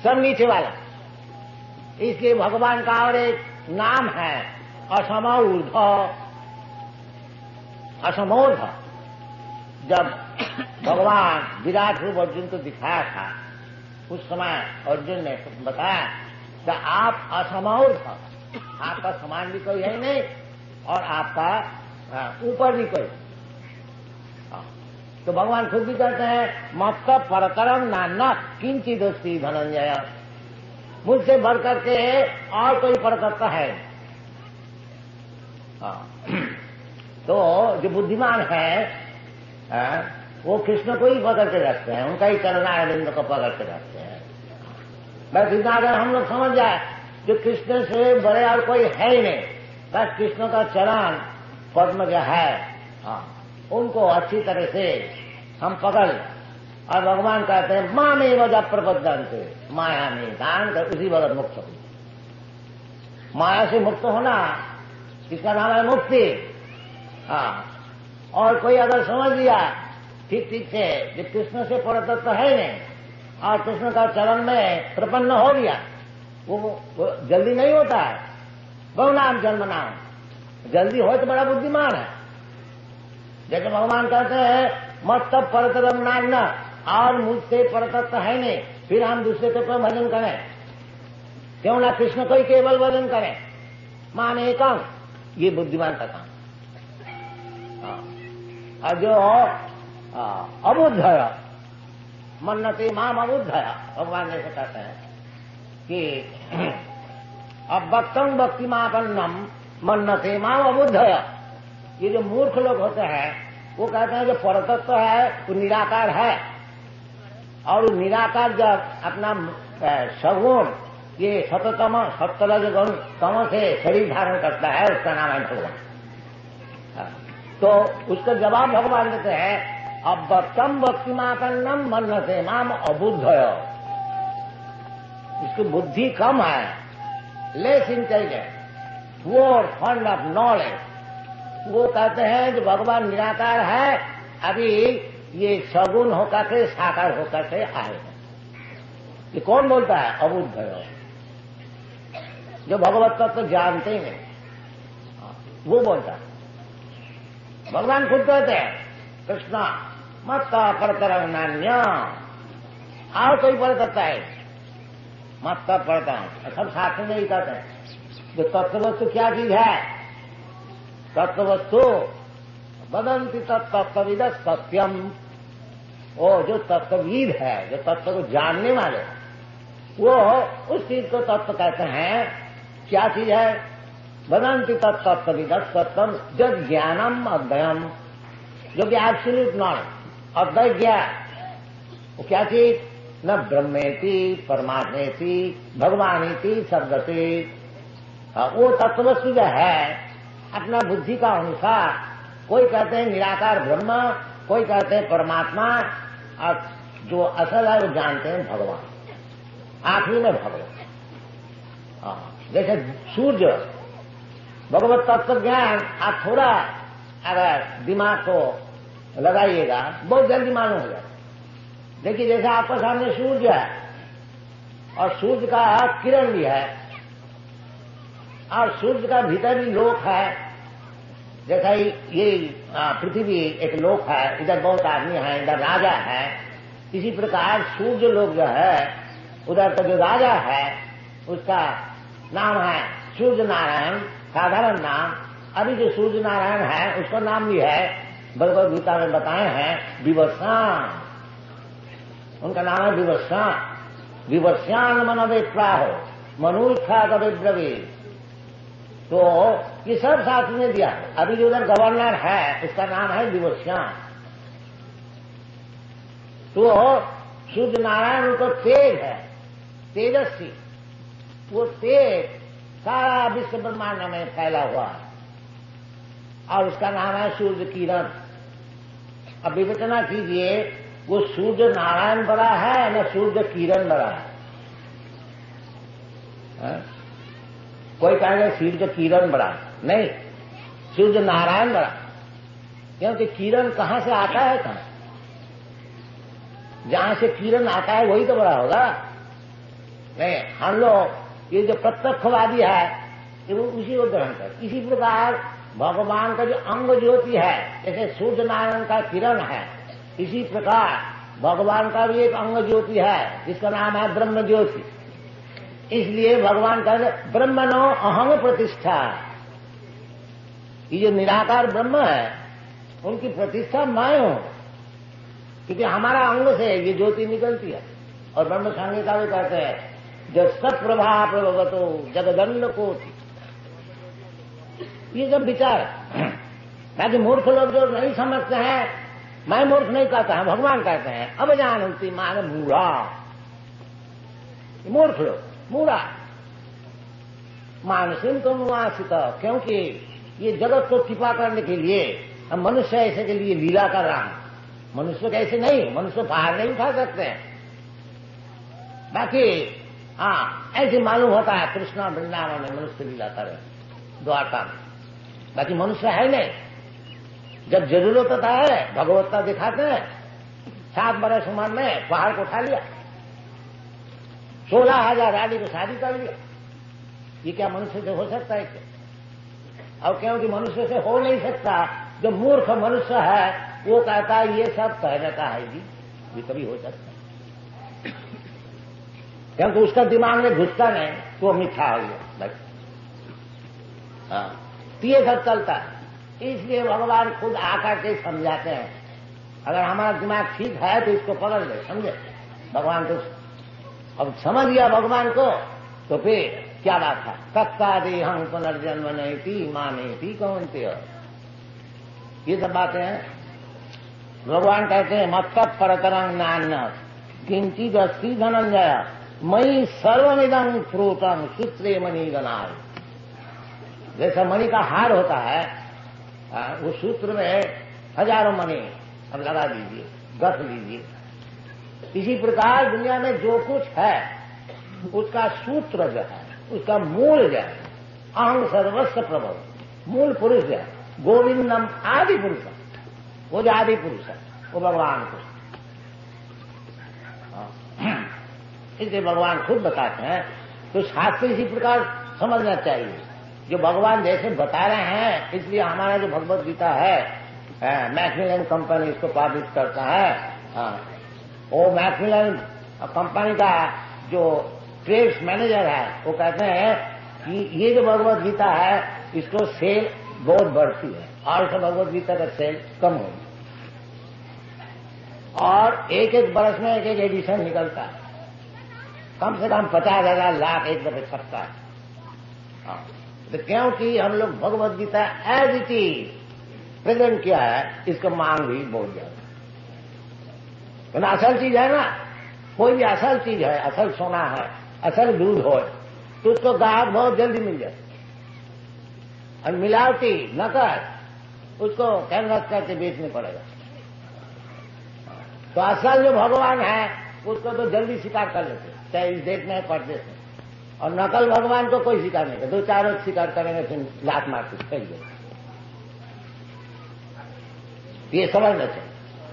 सब नीचे वाला। इसलिए भगवान का और एक नाम है असमोर्ध। असमोर्ध जब भगवान विराट रूप अर्जुन को दिखाया था, उस समय अर्जुन ने बताया कि आप असमोर्ध, आपका समान भी कोई है नहीं और आपका ऊपर भी कोई। तो भगवान खुद भी कहते हैं मत परतरम नान्य किंचिदस्ति धनंजय, मुझसे बढ़ करके और कोई परतत्व है। तो जो बुद्धिमान है वो कृष्ण को ही पकड़ के रखते हैं, उनका ही चरणारविंद को पकड़ के रखते हैं। बस इतना अगर हम लोग समझ जाए जो कृष्ण से बड़े और कोई है ही नहीं, बस कृष्ण का चरण पद्म जो है उनको अच्छी तरह से हम पकड़, और भगवान कहते हैं माँ में वजह प्रबद्धंते, माया में दान कर उसी वक्त मुक्त हो। माया से मुक्त होना इसका नाम है मुक्ति। हाँ, और कोई अगर समझ लिया ठीक ठीक से कि कृष्ण से परतत्व है नहीं और कृष्ण का चरण में प्रपन्न हो गया, वो जल्दी नहीं होता है। बहुनाम जन्म नाम, जल्दी हो तो बड़ा बुद्धिमान है। जैसे भगवान कहते हैं मत तब परतरम नाम न, और मुझसे परतत्व है नहीं, फिर हम दूसरे को क्यों भजन करें? क्यों ना कृष्ण को ही केवल भजन करें, माने कम, ये बुद्धिमान का काम। और जो अबुद्धय मन्नते माम अबुद्धय, भगवान जैसे कहते हैं कि अब भक्तम भक्तिमापन्नम मन्नते माम अबुद्धय। ये जो मूर्ख लोग होते हैं वो कहते हैं जो परतत्व है वो निराकार है, और निराकार जब अपना सगुण ये सततम सत्तरज गुण तम से शरीर धारण करता है, उसका नाम है भगवान। तो उसका जवाब भगवान देते हैं अब भक्तम भक्तिमापन्नम मन्नते माम अबुद्धय। इसकी बुद्धि कम है, less intelligent, poor fund of knowledge. वो कहते हैं कि भगवान निराकार है, अभी ये सगुण होकर के साकार होकर के आए हैं। ये कौन बोलता है? अबुद्धय, जो भगवत तत्व तो जानते ही नहीं, वो बोलता है। भगवान खुद कहते हैं कृष्णा मत परतरम नान्य, और कोई परतत्व है मत पढ़ता हूं, सब साथ में ही कहते हैं। जो तत्ववस्तु क्या चीज है? तत्ववस्तु बदंती तत्विद सत्यम। वो जो तत्वविद है, जो तत्व को जानने वाले, वो उस चीज को तत्व कहते हैं। क्या चीज है? बदंती तत्विद सत्यम जब ज्ञानम अद्वयम, जो कि एब्सोल्यूट नॉलेज, अद्वैत ज्ञान। वो क्या चीज? न ब्रह्मेति परमात्मेति भगवानेति शब्दते। वो तत्ववस्तु जो है अपना बुद्धि का अनुसार, कोई कहते हैं निराकार ब्रह्म, कोई कहते हैं परमात्मा, और जो असल है वो जानते हैं भगवान, आखिरी में भगवान। जैसे सूर्य भगवत तत्व ज्ञान, आप थोड़ा अगर दिमाग को लगाइएगा बहुत जल्दी मालूम हो जाए। देखिए जैसे आपके सामने सूर्य है, और सूर्य का किरण भी है, और सूर्य का भीतर भी लोक है। जैसा ये पृथ्वी एक लोक है, इधर बहुत आदमी है, इधर राजा है। इसी प्रकार सूर्य लोक जो है, उधर का जो राजा है उसका नाम है सूर्य नारायण, साधारण नाम। अभी जो सूर्य नारायण है उसका नाम भी है, भगवद गीता में बताए हैं, विवस्वान। उनका नाम है विवस्वान। विवस्वान मनवे प्राहो मनुष्या कभी ब्रवी। तो ये सब साथ में दिया है। अभी जो उधर गवर्नर है उसका नाम है विवस्वान। तो सूर्य नारायण उनको तेज है, तेजस्वी। वो तेज सारा विश्व ब्रह्मांड में फैला हुआ है, और उसका नाम है सूर्य किरण। अब विवेचना कीजिए, वो सूर्य नारायण बड़ा है न सूर्य किरण बड़ा है? कोई कहेगा सूर्य किरण बड़ा, नहीं, सूर्य नारायण बड़ा। क्योंकि किरण कहां से आता है? कहां जहां से किरण आता है वही तो बड़ा होगा। नहीं, हम लोग ये जो प्रत्यक्षवादी है वो उसी को ग्रहण कर। इसी प्रकार भगवान का जो अंग ज्योति है, जैसे सूर्य नारायण का किरण है, इसी प्रकार भगवान का भी एक अंग ज्योति है जिसका नाम है ब्रह्म ज्योति। इसलिए भगवान का ब्रह्मणो अहंग प्रतिष्ठा। ये जो निराकार ब्रह्म है उनकी प्रतिष्ठा मैं हूं, क्योंकि हमारा अंग से ये ज्योति निकलती है। और ब्रह्म संहिता भी कहते हैं जब सत्प्रभा प्रभवतो जगदंड कोटि। ये जब विचार, ताकि मूर्ख लोग जो नहीं समझते हैं, मैं मूर्ख नहीं कहता है, भगवान कहते हैं अब जानती मान मूढ़ा। मूर्ख लोग, मूढ़ा मानसिन तो मुआसित, क्योंकि ये जगत को कृपा करने के लिए अब मनुष्य ऐसे के लिए लीला कर रहा है, मनुष्य कैसे नहीं, मनुष्य बाहर नहीं उठा सकते हैं। बाकी हाँ ऐसे मालूम होता है कृष्णा वृंदावन में मनुष्य लीला करे द्वारका में, बाकी मनुष्य है नहीं। जब जरूरत होता है भगवत्ता दिखाते हैं। 7 बरस उम्र में पहाड़ को उठा लिया, 16,000 रानी को शादी कर लिया। ये क्या मनुष्य से हो सकता है क्या? और क्योंकि मनुष्य से हो नहीं सकता, जो मूर्ख मनुष्य है वो कहता है ये सब कह देता है जी, ये कभी हो सकता है, क्योंकि उसका दिमाग में घुसता नहीं तो वो मिठा हो गया बस। हाँ तो ये सब चलता है। इसलिए भगवान खुद आकर के समझाते हैं। अगर हमारा दिमाग ठीक है तो इसको पकड़ ले, समझे भगवान को। अब समझ लिया भगवान को तो फिर क्या बात है, तत्ता देहं पुनर्जन्म नहीं थी माने थी कौन थे, ये सब बातें हैं। भगवान कहते हैं मत्त परतरंग नान्य किंचित अस्ति धनंजय मई सर्वमिदं फ्रूतम सूत्रे मणि गणाय। जैसा मणि का हार होता है, वो सूत्र में हजारों मणि अब लगा दीजिए, गथ लीजिए। इसी प्रकार दुनिया में जो कुछ है उसका सूत्र जो है, उसका मूल जो है, अहं सर्वस्व प्रभव, मूल पुरुष जो है गोविंदम आदि पुरुष, वो जो आदि पुरुष है वो भगवान को। इसलिए भगवान खुद बताते हैं तो शास्त्र इसी प्रकार समझना चाहिए। जो भगवान जैसे बता रहे हैं, इसलिए हमारा जो भगवत गीता है मैक्मिलन कंपनी इसको पब्लिश करता है। वो मैक्मिलन कंपनी का जो ट्रेड्स मैनेजर है वो कहते हैं कि ये जो भगवत गीता है इसको सेल बहुत बढ़ती है और इस भगवत गीता का सेल कम होगी, और एक एक बरस में एक एक एडिशन निकलता है, कम से कम 50,000 लाख एक दफे छपता है। तो क्योंकि हम लोग Bhagavad Gita as it is present किया है, इसका मांग भी बहुत ज्यादा। तो असल चीज है ना, कोई भी असल चीज है, असल सोना है, असल दूध हो तो उसको ग्राहक बहुत जल्दी मिल जाए। और मिलावटी नकल उसको कैनवस करके बेचने पड़ेगा। तो असल जो भगवान है उसको तो जल्दी स्वीकार कर लेते, चाहे इस देश में परदेश में। और नकल भगवान को कोई स्वीकार नहीं करता, 2-4 रोज स्वीकार करेंगे फिर लात मार के फेंक देंगे। ये समझना चाहिए।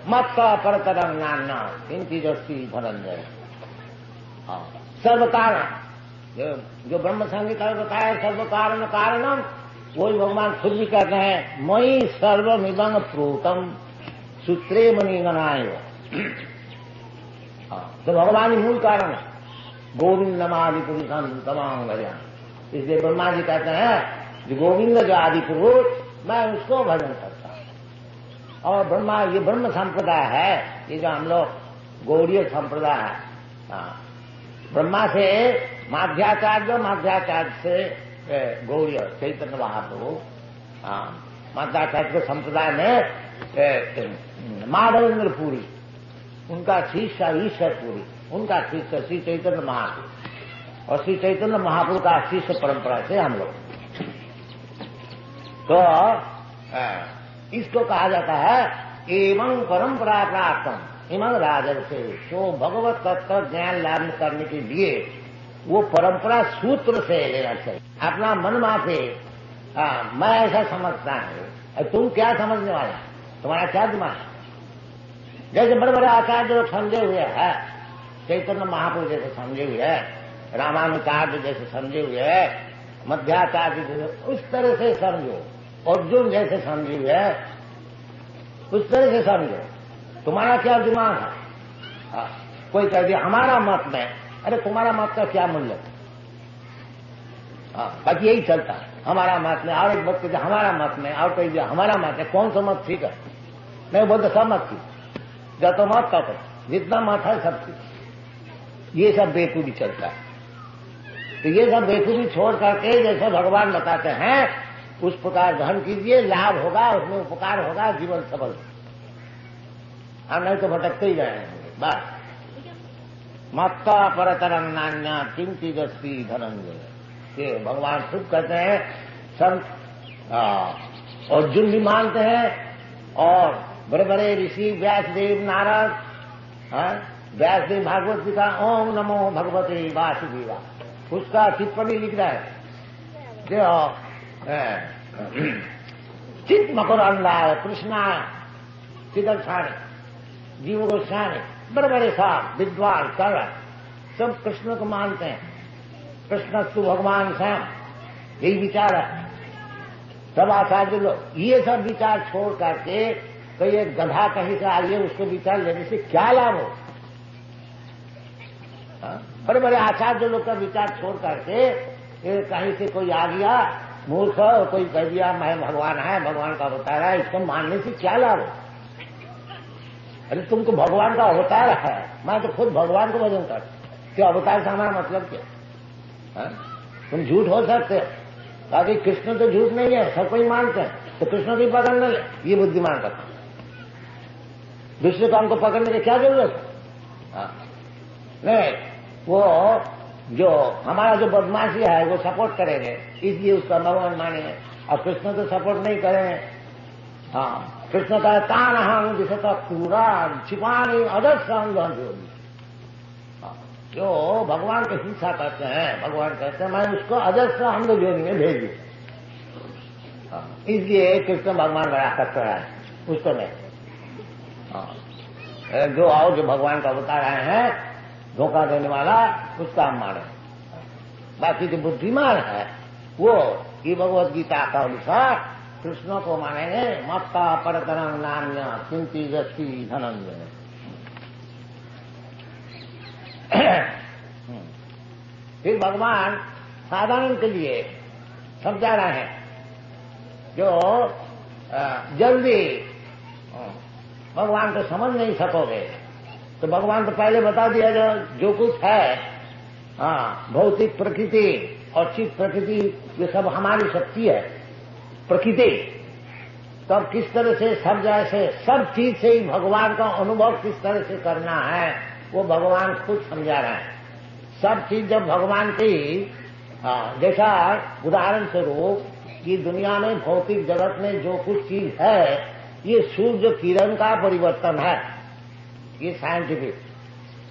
मत परतरंग नान्ना किंचित अस्ति धनंजय। सर्व कारण जो ब्रह्म संहिता में बताया सर्व कारण कारणम, वही भगवान खुद भी कहते हैं मयि सर्वमिदं प्रोतम सूत्रे मणि गणाय। तो भगवान ही मूल कारण है, गोविंदम आदि पुरुषम तमाम भजन। इसलिए ब्रह्मा जी कहते हैं जो गोविंद जो आदि पुरुष, मैं उसको भजन करता हूं। और ब्रह्मा ये ब्रह्म संप्रदाय है, ये जो हम लोग गौड़ीय संप्रदाय है, ब्रह्मा से माध्याचार्य, माध्याचार्य से गौड़ीय चैतन्य महाप्रभु, माध्याचार्य संप्रदाय में माधवेंद्र पुरी उनका शिष्य ईश्वर पुरी, उनका शिष्य श्री चैतन्य महाप्रभु, और श्री चैतन्य महाप्रभु का शिष्य परंपरा से हम लोग। तो इसको कहा जाता है एवं परंपरा प्राप्तम इमं राजर्षे। तो भगवत तत्व ज्ञान लाभ करने के लिए वो परंपरा सूत्र से लेना चाहिए। अपना मन माफे मैं ऐसा समझता हूं, तुम क्या समझने वाला, तुम्हारा क्या दिमाग। जैसे बड़े बड़े आचार्य लोग समझे हुए हैं, चैतन्य महाप्रभु जैसे समझे हुए हैं, रामानुचार्य जैसे समझे हुए हैं, मध्याचार्य जैसे, उस तरह से समझो। अर्जुन जैसे समझे हुए हैं उस तरह से समझो। तुम्हारा क्या दिमाग है। कोई कह दिया हमारा मत में, अरे तुम्हारा मत का क्या मूल्य। बाकी यही चलता है, हमारा मत में, और एक बात कहते हमारा मत में, और कह दिया हमारा मत है। कौन सा मत ठीक है? मैं बोलता सब मत ठीक, जब तो मत का जितना मत है सब ठीक। ये सब बेकूफी चलता है। तो ये सब बेकूफी छोड़ करके जैसे भगवान बताते हैं उस प्रकार ग्रहण कीजिए, लाभ होगा, उसमें उपकार होगा, जीवन सफल। हम नहीं तो भटकते ही रहेंगे बस। मत्ता परतरंग नान्या किंचित अस्ति धनंजय। ये भगवान खुद कहते हैं। सब अर्जुन भी मानते हैं, और बड़े बड़े ऋषि व्यासदेव नारद, व्यासदेव भागवत गीता ओम नमो भगवते वासुदेवा, उसका टिप्पणी लिख रहा है जो चित मकर अंडाय कृष्णा चिदक्षाणी जीव गोस्वामी, बड़े बड़े साहब विद्वान कर सब कृष्ण को मानते हैं। कृष्णस्तु भगवान श्याम, यही विचार है सब आचार्य लोग। ये सब विचार छोड़ करके कोई एक गधा कहीं से आइए उसको विचार लेने से क्या लाभ हो? बड़े बड़े आचार्य लोग का विचार छोड़ करके कहीं से कोई आ गया मूर्ख और कोई कह दिया मैं भगवान है, भगवान का अवतार है, इसको मानने से क्या लाभ हो? अरे तुमको भगवान का अवतार है, मैं तो खुद भगवान को भजन कर, क्यों अवतार से हमारा मतलब क्या? तुम झूठ हो सकते हो, ताकि कृष्ण तो झूठ नहीं है, सब कोई मानते हैं, तो कृष्ण की पकड़ न ले, ये बुद्धिमान का काम। दूसरे काम को पकड़ने की क्या जरूरत है? नहीं, वो जो हमारा जो बदमाशी है वो सपोर्ट करेंगे, इसलिए उसका भगवान मानेंगे, और कृष्ण तो सपोर्ट नहीं करेंगे। हाँ, कृष्ण का तान हम दिशा पूरा छिपाने अदर्श जो भगवान को हिंसा करते हैं, भगवान कहते हैं मैं उसको अजस्र अंग जोनी में भेज दूं, इसलिए कृष्ण भगवान बड़ा खतरा है उसको नहीं। जो आओ जो भगवान का अवतार आए हैं धोखा देने वाला, उसका हम माने। बाकी जो बुद्धिमान है वो ये भगवत गीता का अनुसार कृष्ण को मानेंगे। मत्ता परतरंग नान्य चिंती गति धनंजय। फिर भगवान साधारण के लिए समझा रहे हैं जो जल्दी भगवान को समझ नहीं सकोगे, तो भगवान तो पहले बता दिया जो कुछ है, भौतिक प्रकृति और चित्त प्रकृति, ये सब हमारी शक्ति है प्रकृति। तब किस तरह से सब जैसे सब चीज से ही भगवान का अनुभव किस तरह से करना है वो भगवान खुद समझा रहे हैं। सब चीज जब भगवान की, जैसा उदाहरण स्वरूप कि दुनिया में भौतिक जगत में जो कुछ चीज है ये सूर्य किरण का परिवर्तन है, ये साइंटिफिक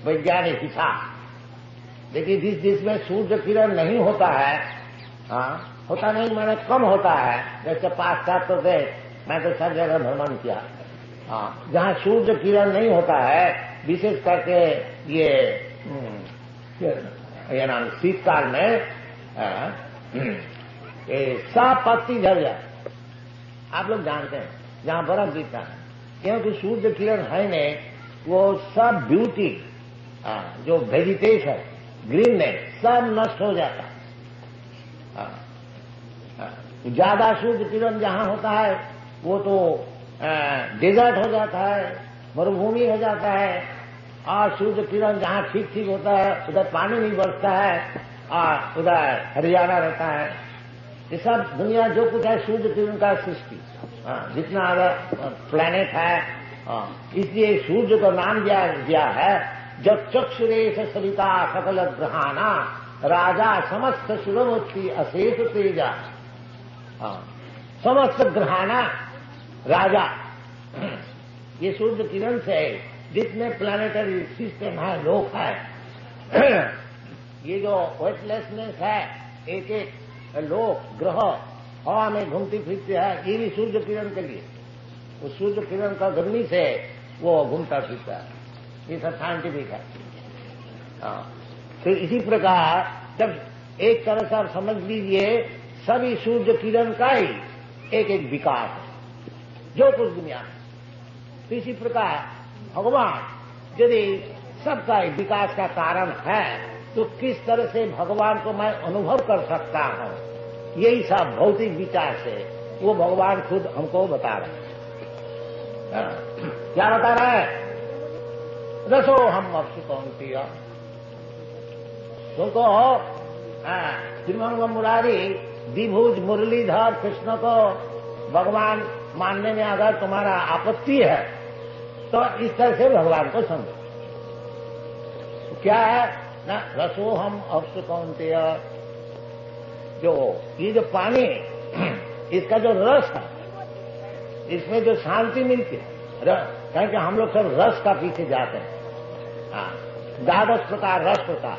वैज्ञानिक हिसाब। देखिए जिस जिसमें सूर्य किरण नहीं होता है, होता नहीं मैंने कम होता है, जैसे पाश्चात्य देश, मैं तो सब जगह भ्रमण किया, जहाँ सूर्य किरण नहीं होता है, विशेष करके ये नाम शीतकाल में सब पत्ती झड़ जाए। आप लोग जानते हैं जहाँ बर्फ गिरता है, क्योंकि सूर्य किरण है नहीं, वो सब ब्यूटी जो वेजिटेशन ग्रीननेस सब नष्ट हो जाता है। ज्यादा सूर्य किरण जहाँ होता है वो तो डेजर्ट हो जाता है, मरुभूमि हो जाता है, और सूर्य किरण जहाँ ठीक ठीक होता है उधर पानी नहीं बरसता है और उधर हरियाणा रहता है। ये सब दुनिया जो कुछ है सूर्य किरण का सृष्टि, जितना अगर प्लैनेट है, इसलिए सूर्य को नाम दिया है जब चक्षुरेश सविता सकल ग्रहाना राजा समस्त शिवमूर्ति अशेष तेजा। समस्त ग्रहाना राजा, ये सूर्य किरण से जितने प्लानिटरी सिस्टम है, लोक है, ये जो वेटलेसनेस है, एक एक लोक ग्रह हवा में घूमती फिरती है, ये भी सूर्य किरण के लिए, वो सूर्य किरण का गर्मी से वो घूमता फिरता है, ये सब साइंटिफिक है। फिर इसी प्रकार जब एक तरह से आप समझ लीजिए सभी सूर्य किरण का ही एक एक विकास है जो कुछ दुनिया में, तो इसी प्रकार भगवान यदि सबका विकास का कारण है तो किस तरह से भगवान को मैं अनुभव कर सकता हूं, यही सब भौतिक विचार से वो भगवान खुद हमको बता रहे हैं। क्या बता रहा है? रसो हम अक्षुकौंतीय, तुमको श्रीमंग मुरारी द्विभुज मुरलीधर कृष्ण को भगवान मानने में अगर तुम्हारा आपत्ति है तो इस तरह से भगवान को समझो। क्या है ना, रसोहम अक्षुकौंतेय, जो ये जो पानी इसका जो रस है इसमें जो शांति मिलती है, क्योंकि हम लोग सब रस का पीछे जाते हैं। हाँ, 12 प्रकार रस प्रकार,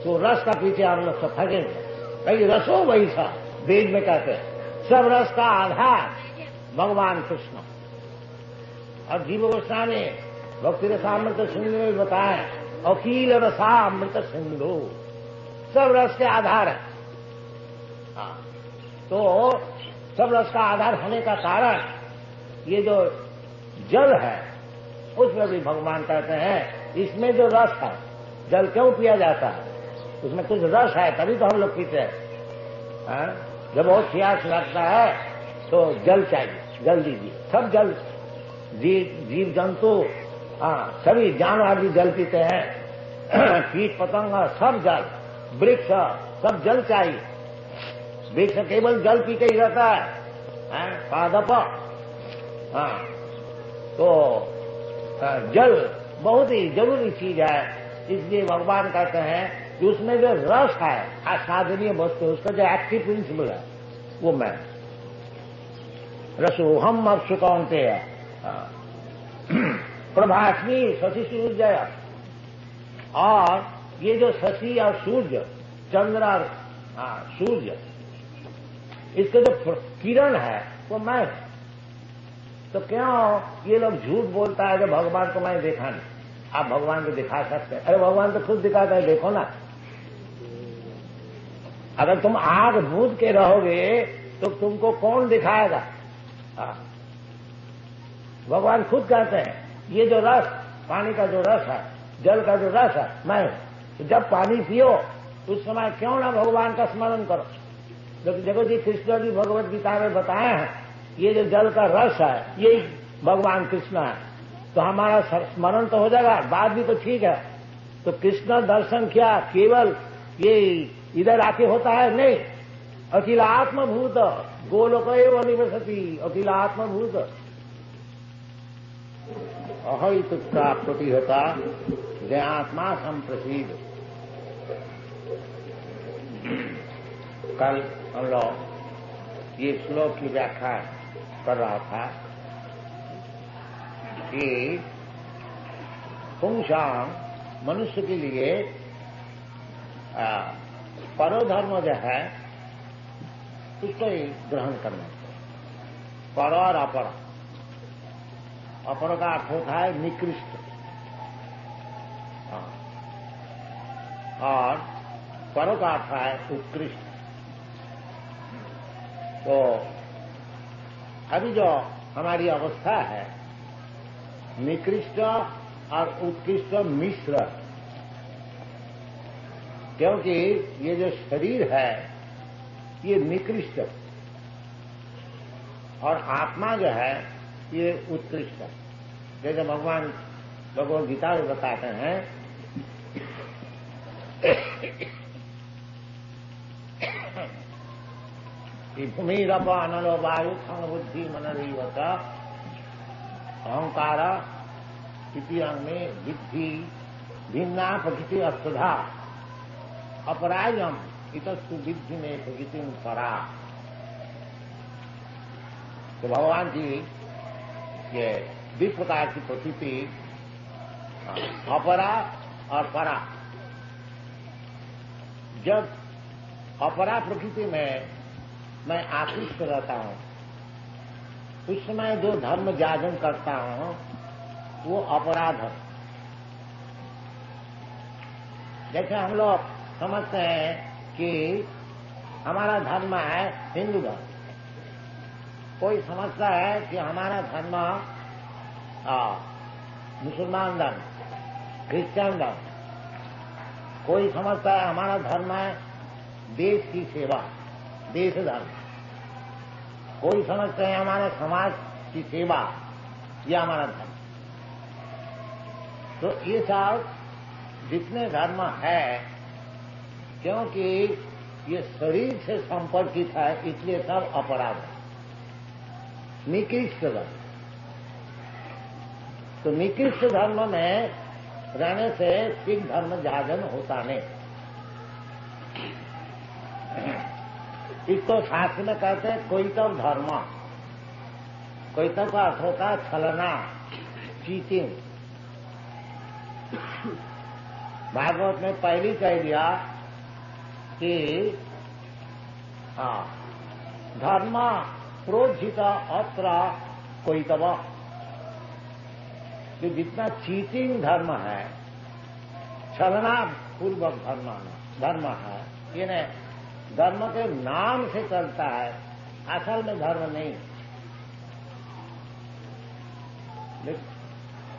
तो रस का पीछे हम लोग सब फगे कहीं रसो वही सा वेद में कहते हैं। सब रस का आधार भगवान कृष्ण। और जीव गोस्वामी भक्ति रसामृत सिंधु में बताए, अखिल रसामृत सिंधु, सब रस के आधार है। हाँ, तो सब रस का आधार होने का कारण ये जो जल है उसमें भी भगवान कहते हैं इसमें जो रस है, जल क्यों पिया जाता है, उसमें कुछ रस है तभी तो हम लोग पीते हैं। जब बहुत प्यास लगता है तो जल चाहिए, जल दीजिए। सब जल, जीव जंतु, हाँ, सभी जानवर भी जल पीते हैं, कीट पतंग सब जल, वृक्ष सब जल चाहिए। वृक्ष केवल जल पी के ही रहता है, पादप। हाँ, तो जल बहुत ही जरूरी चीज है। इसलिए भगवान कहते हैं कि उसमें जो रस है, आस्वादनीय वस्तु, उसका जो एक्टिव प्रिंसिपल है वो मैं रसोहम अब सुकौनते है प्रभाष्मी शशि सूर्य। और ये जो शशि और सूर्य, चंद्र और सूर्य, इसके जो किरण है वो मैं। तो क्यों ये लोग झूठ बोलता है कि भगवान को मैं देखा नहीं? आप भगवान को दिखा सकते हैं। अरे भगवान तो खुद दिखाता है, देखो ना। अगर तुम आग बूझ के रहोगे तो तुमको कौन दिखाएगा? भगवान खुद कहते हैं ये जो रस, पानी का जो रस है, जल का जो रस है मैं। तो जब पानी पियो उस समय क्यों ना भगवान का स्मरण करो। जगत जी कृष्ण जी भगवत गीता में बताए हैं ये जो जल का रस है यही भगवान कृष्ण है। तो हमारा स्मरण तो हो जाएगा, बात भी तो ठीक है। तो कृष्ण दर्शन क्या केवल ये इधर आके होता है? नहीं, अखिल आत्मभूत गोलोक एव निवसति, अखिल आत्मभूत अहितुक्ता प्रतिहता जयात्मा संप्रसिद्ध। कल हम लोग ये श्लोक की व्याख्या कर रहा था कि पुंसाम मनुष्य के लिए परोधर्म जो है उसको ही ग्रहण करना चाहिए। पर और अपर, अपर का अर्थ होता है निकृष्ट, और पर का अर्थ है उत्कृष्ट। तो अभी जो हमारी अवस्था है निकृष्ट और उत्कृष्ट मिश्र, क्योंकि ये जो शरीर है ये निकृष्ट और आत्मा जो है ये उत्कृष्ट है। जैसे भगवान भगवद गीता में बताते हैं कि भूमिरप अनलो वायु बुद्धि मनरीवत अहंकार इति में विद्धि भिन्ना प्रकृति अस्तुधा अपरायम इतस्तु विद्धि में प्रकृति परा। तो भगवान जी ये 2 प्रकार की प्रकृति, अपरा और परा। जब अपरा प्रकृति में मैं आकृष्ट रहता हूं उस समय जो धर्म जागरण करता हूं वो अपराध है। जैसे हम लोग समझते हैं कि हमारा धर्म है हिंदू धर्म, कोई समझता है कि हमारा धर्म मुसलमान धर्म, क्रिश्चियन धर्म, कोई समझता है हमारा धर्म है देश की सेवा, देश धर्म, कोई समझते हैं हमारे समाज की सेवा, यह हमारा धर्म। तो ये सब जितने धर्म है, क्योंकि ये शरीर से संपर्कित है इसलिए सब अपराध है, निकृष्ट धर्म। तो निकृष्ट धर्म में रहने से सिख धर्म जागरण होता नहीं। इसको शास्त्र में कहते हैं कोई तो धर्म, कोयतव का अर्थ होता है छलना, चीटिंग। भागवत ने पहली कह दिया कि धर्म प्रोज्झित अत्र कोयतव, कि जितना चीटिंग धर्म है, छलना पूर्वक धर्म है, ये धर्म के नाम से चलता है, असल में धर्म नहीं।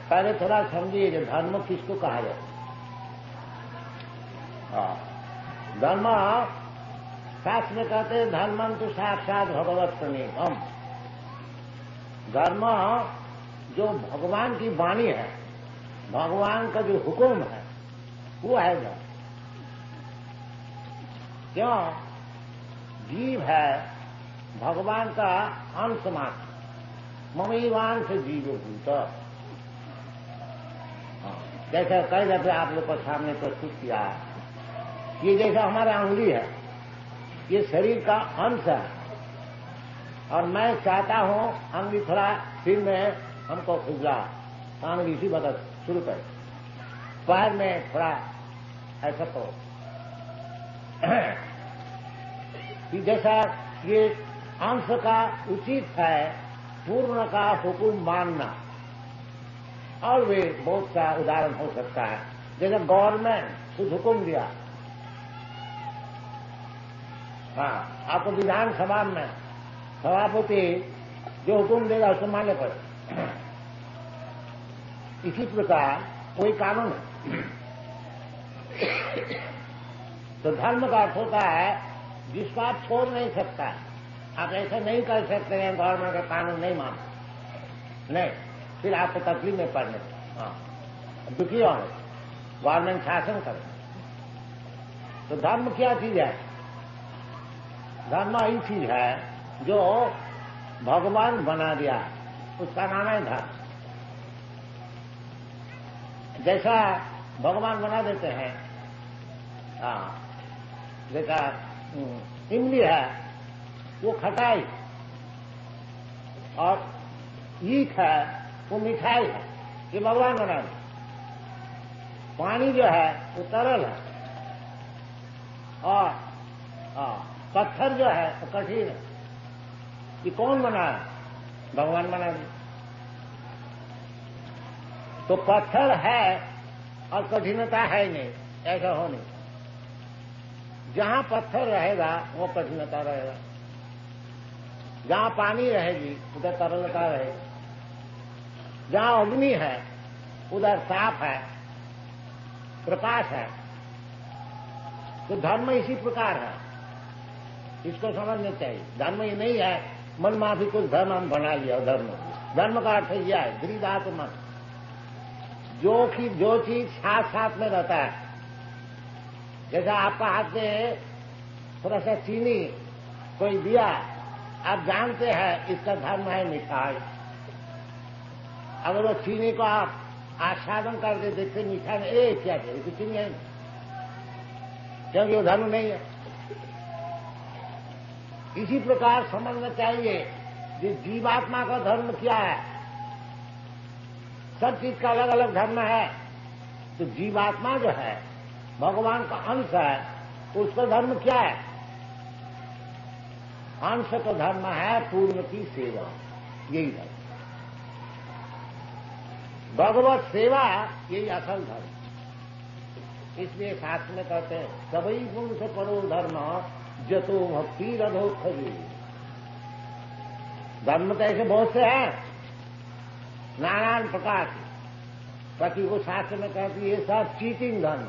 पहले थोड़ा समझिए कि धर्म किसको कहा जाए। धर्म शास्त्र में कहते हैं धर्मं तो साक्षात भगवत प्रणीतम। धर्म जो भगवान की वाणी है, भगवान का जो हुक्म है, वो है धर्म। क्यों? जीव है भगवान का अंश मात्र, ममैवान से जीव भूत। जैसे कई दफे आप लोग को सामने प्रस्तुत किया है, ये जैसा हमारा अंगुली है, ये शरीर का अंश है, और मैं चाहता हूं अंगुली थोड़ा सिर में हमको खुजला, अंगुली इसी वक्त शुरू कर, पैर में थोड़ा ऐसा करो। जैसा ये अंश का उचित है पूर्ण का हुक्म मानना, और वे बहुत सा उदाहरण हो सकता है। जैसे गवर्नमेंट कुछ हुक्म दिया, आपको विधानसभा में सभापति जो हुक्म देगा उसको मानने पड़े। इसी प्रकार कोई कानून है। तो धर्म का अर्थ होता है जिसको आप छोड़ नहीं सकता। आप ऐसा नहीं कर सकते हैं गवर्नमेंट का कानून नहीं मानो, नहीं, फिर आपको तकलीफ में पड़ने। दुखी होने, गवर्नमेंट शासन करे। तो धर्म क्या चीज है? धर्म ही चीज है जो भगवान बना दिया, उसका नाम है धर्म। जैसा भगवान बना देते हैं, जैसा इमली है वो खटाई, और ईख है वो मिठाई है, ये भगवान बना दे। पानी जो है वो तरल है, और पत्थर जो है वो कठिन है। ये कौन बना है? भगवान बना दे। तो पत्थर है और कठिनता है नहीं, ऐसा हो नहीं। जहां पत्थर रहेगा वो कठिनता रहेगा, जहां पानी रहेगी उधर तरलता रहेगी, जहां अग्नि है उधर साफ है, प्रकाश है। तो धर्म इसी प्रकार है, इसको समझना चाहिए। धर्म ये नहीं है मन माफी कुछ धर्म हम बना लिया। धर्म का अर्थ यह है दृढ़ात्मा, जो चीज साथ साथ में रहता है। जैसा आपका हाथ में थोड़ा सा चीनी कोई दिया, आप जानते हैं इसका धर्म है मिठाई। अगर वो चीनी को आप आस्वादन करके देखते मीठा में, क्या है इसकी चीनी है, क्योंकि वो धर्म नहीं है। इसी प्रकार समझना चाहिए कि जीवात्मा का धर्म क्या है। सब चीज का अलग अलग धर्म है। तो जीवात्मा जो है भगवान का अंश है, उसका धर्म क्या है? अंश का धर्म है पूर्ण की सेवा, यही धर्म। भगवत सेवा यही असल धर्म। इसलिए शास्त्र में कहते हैं सभी गुण से परो धर्म जतो भक्ति रधो खरी। धर्म तो ऐसे बहुत से हैं नारायण प्रकाश, पति को शास्त्र में कहती है ये सब चीटिंग धर्म।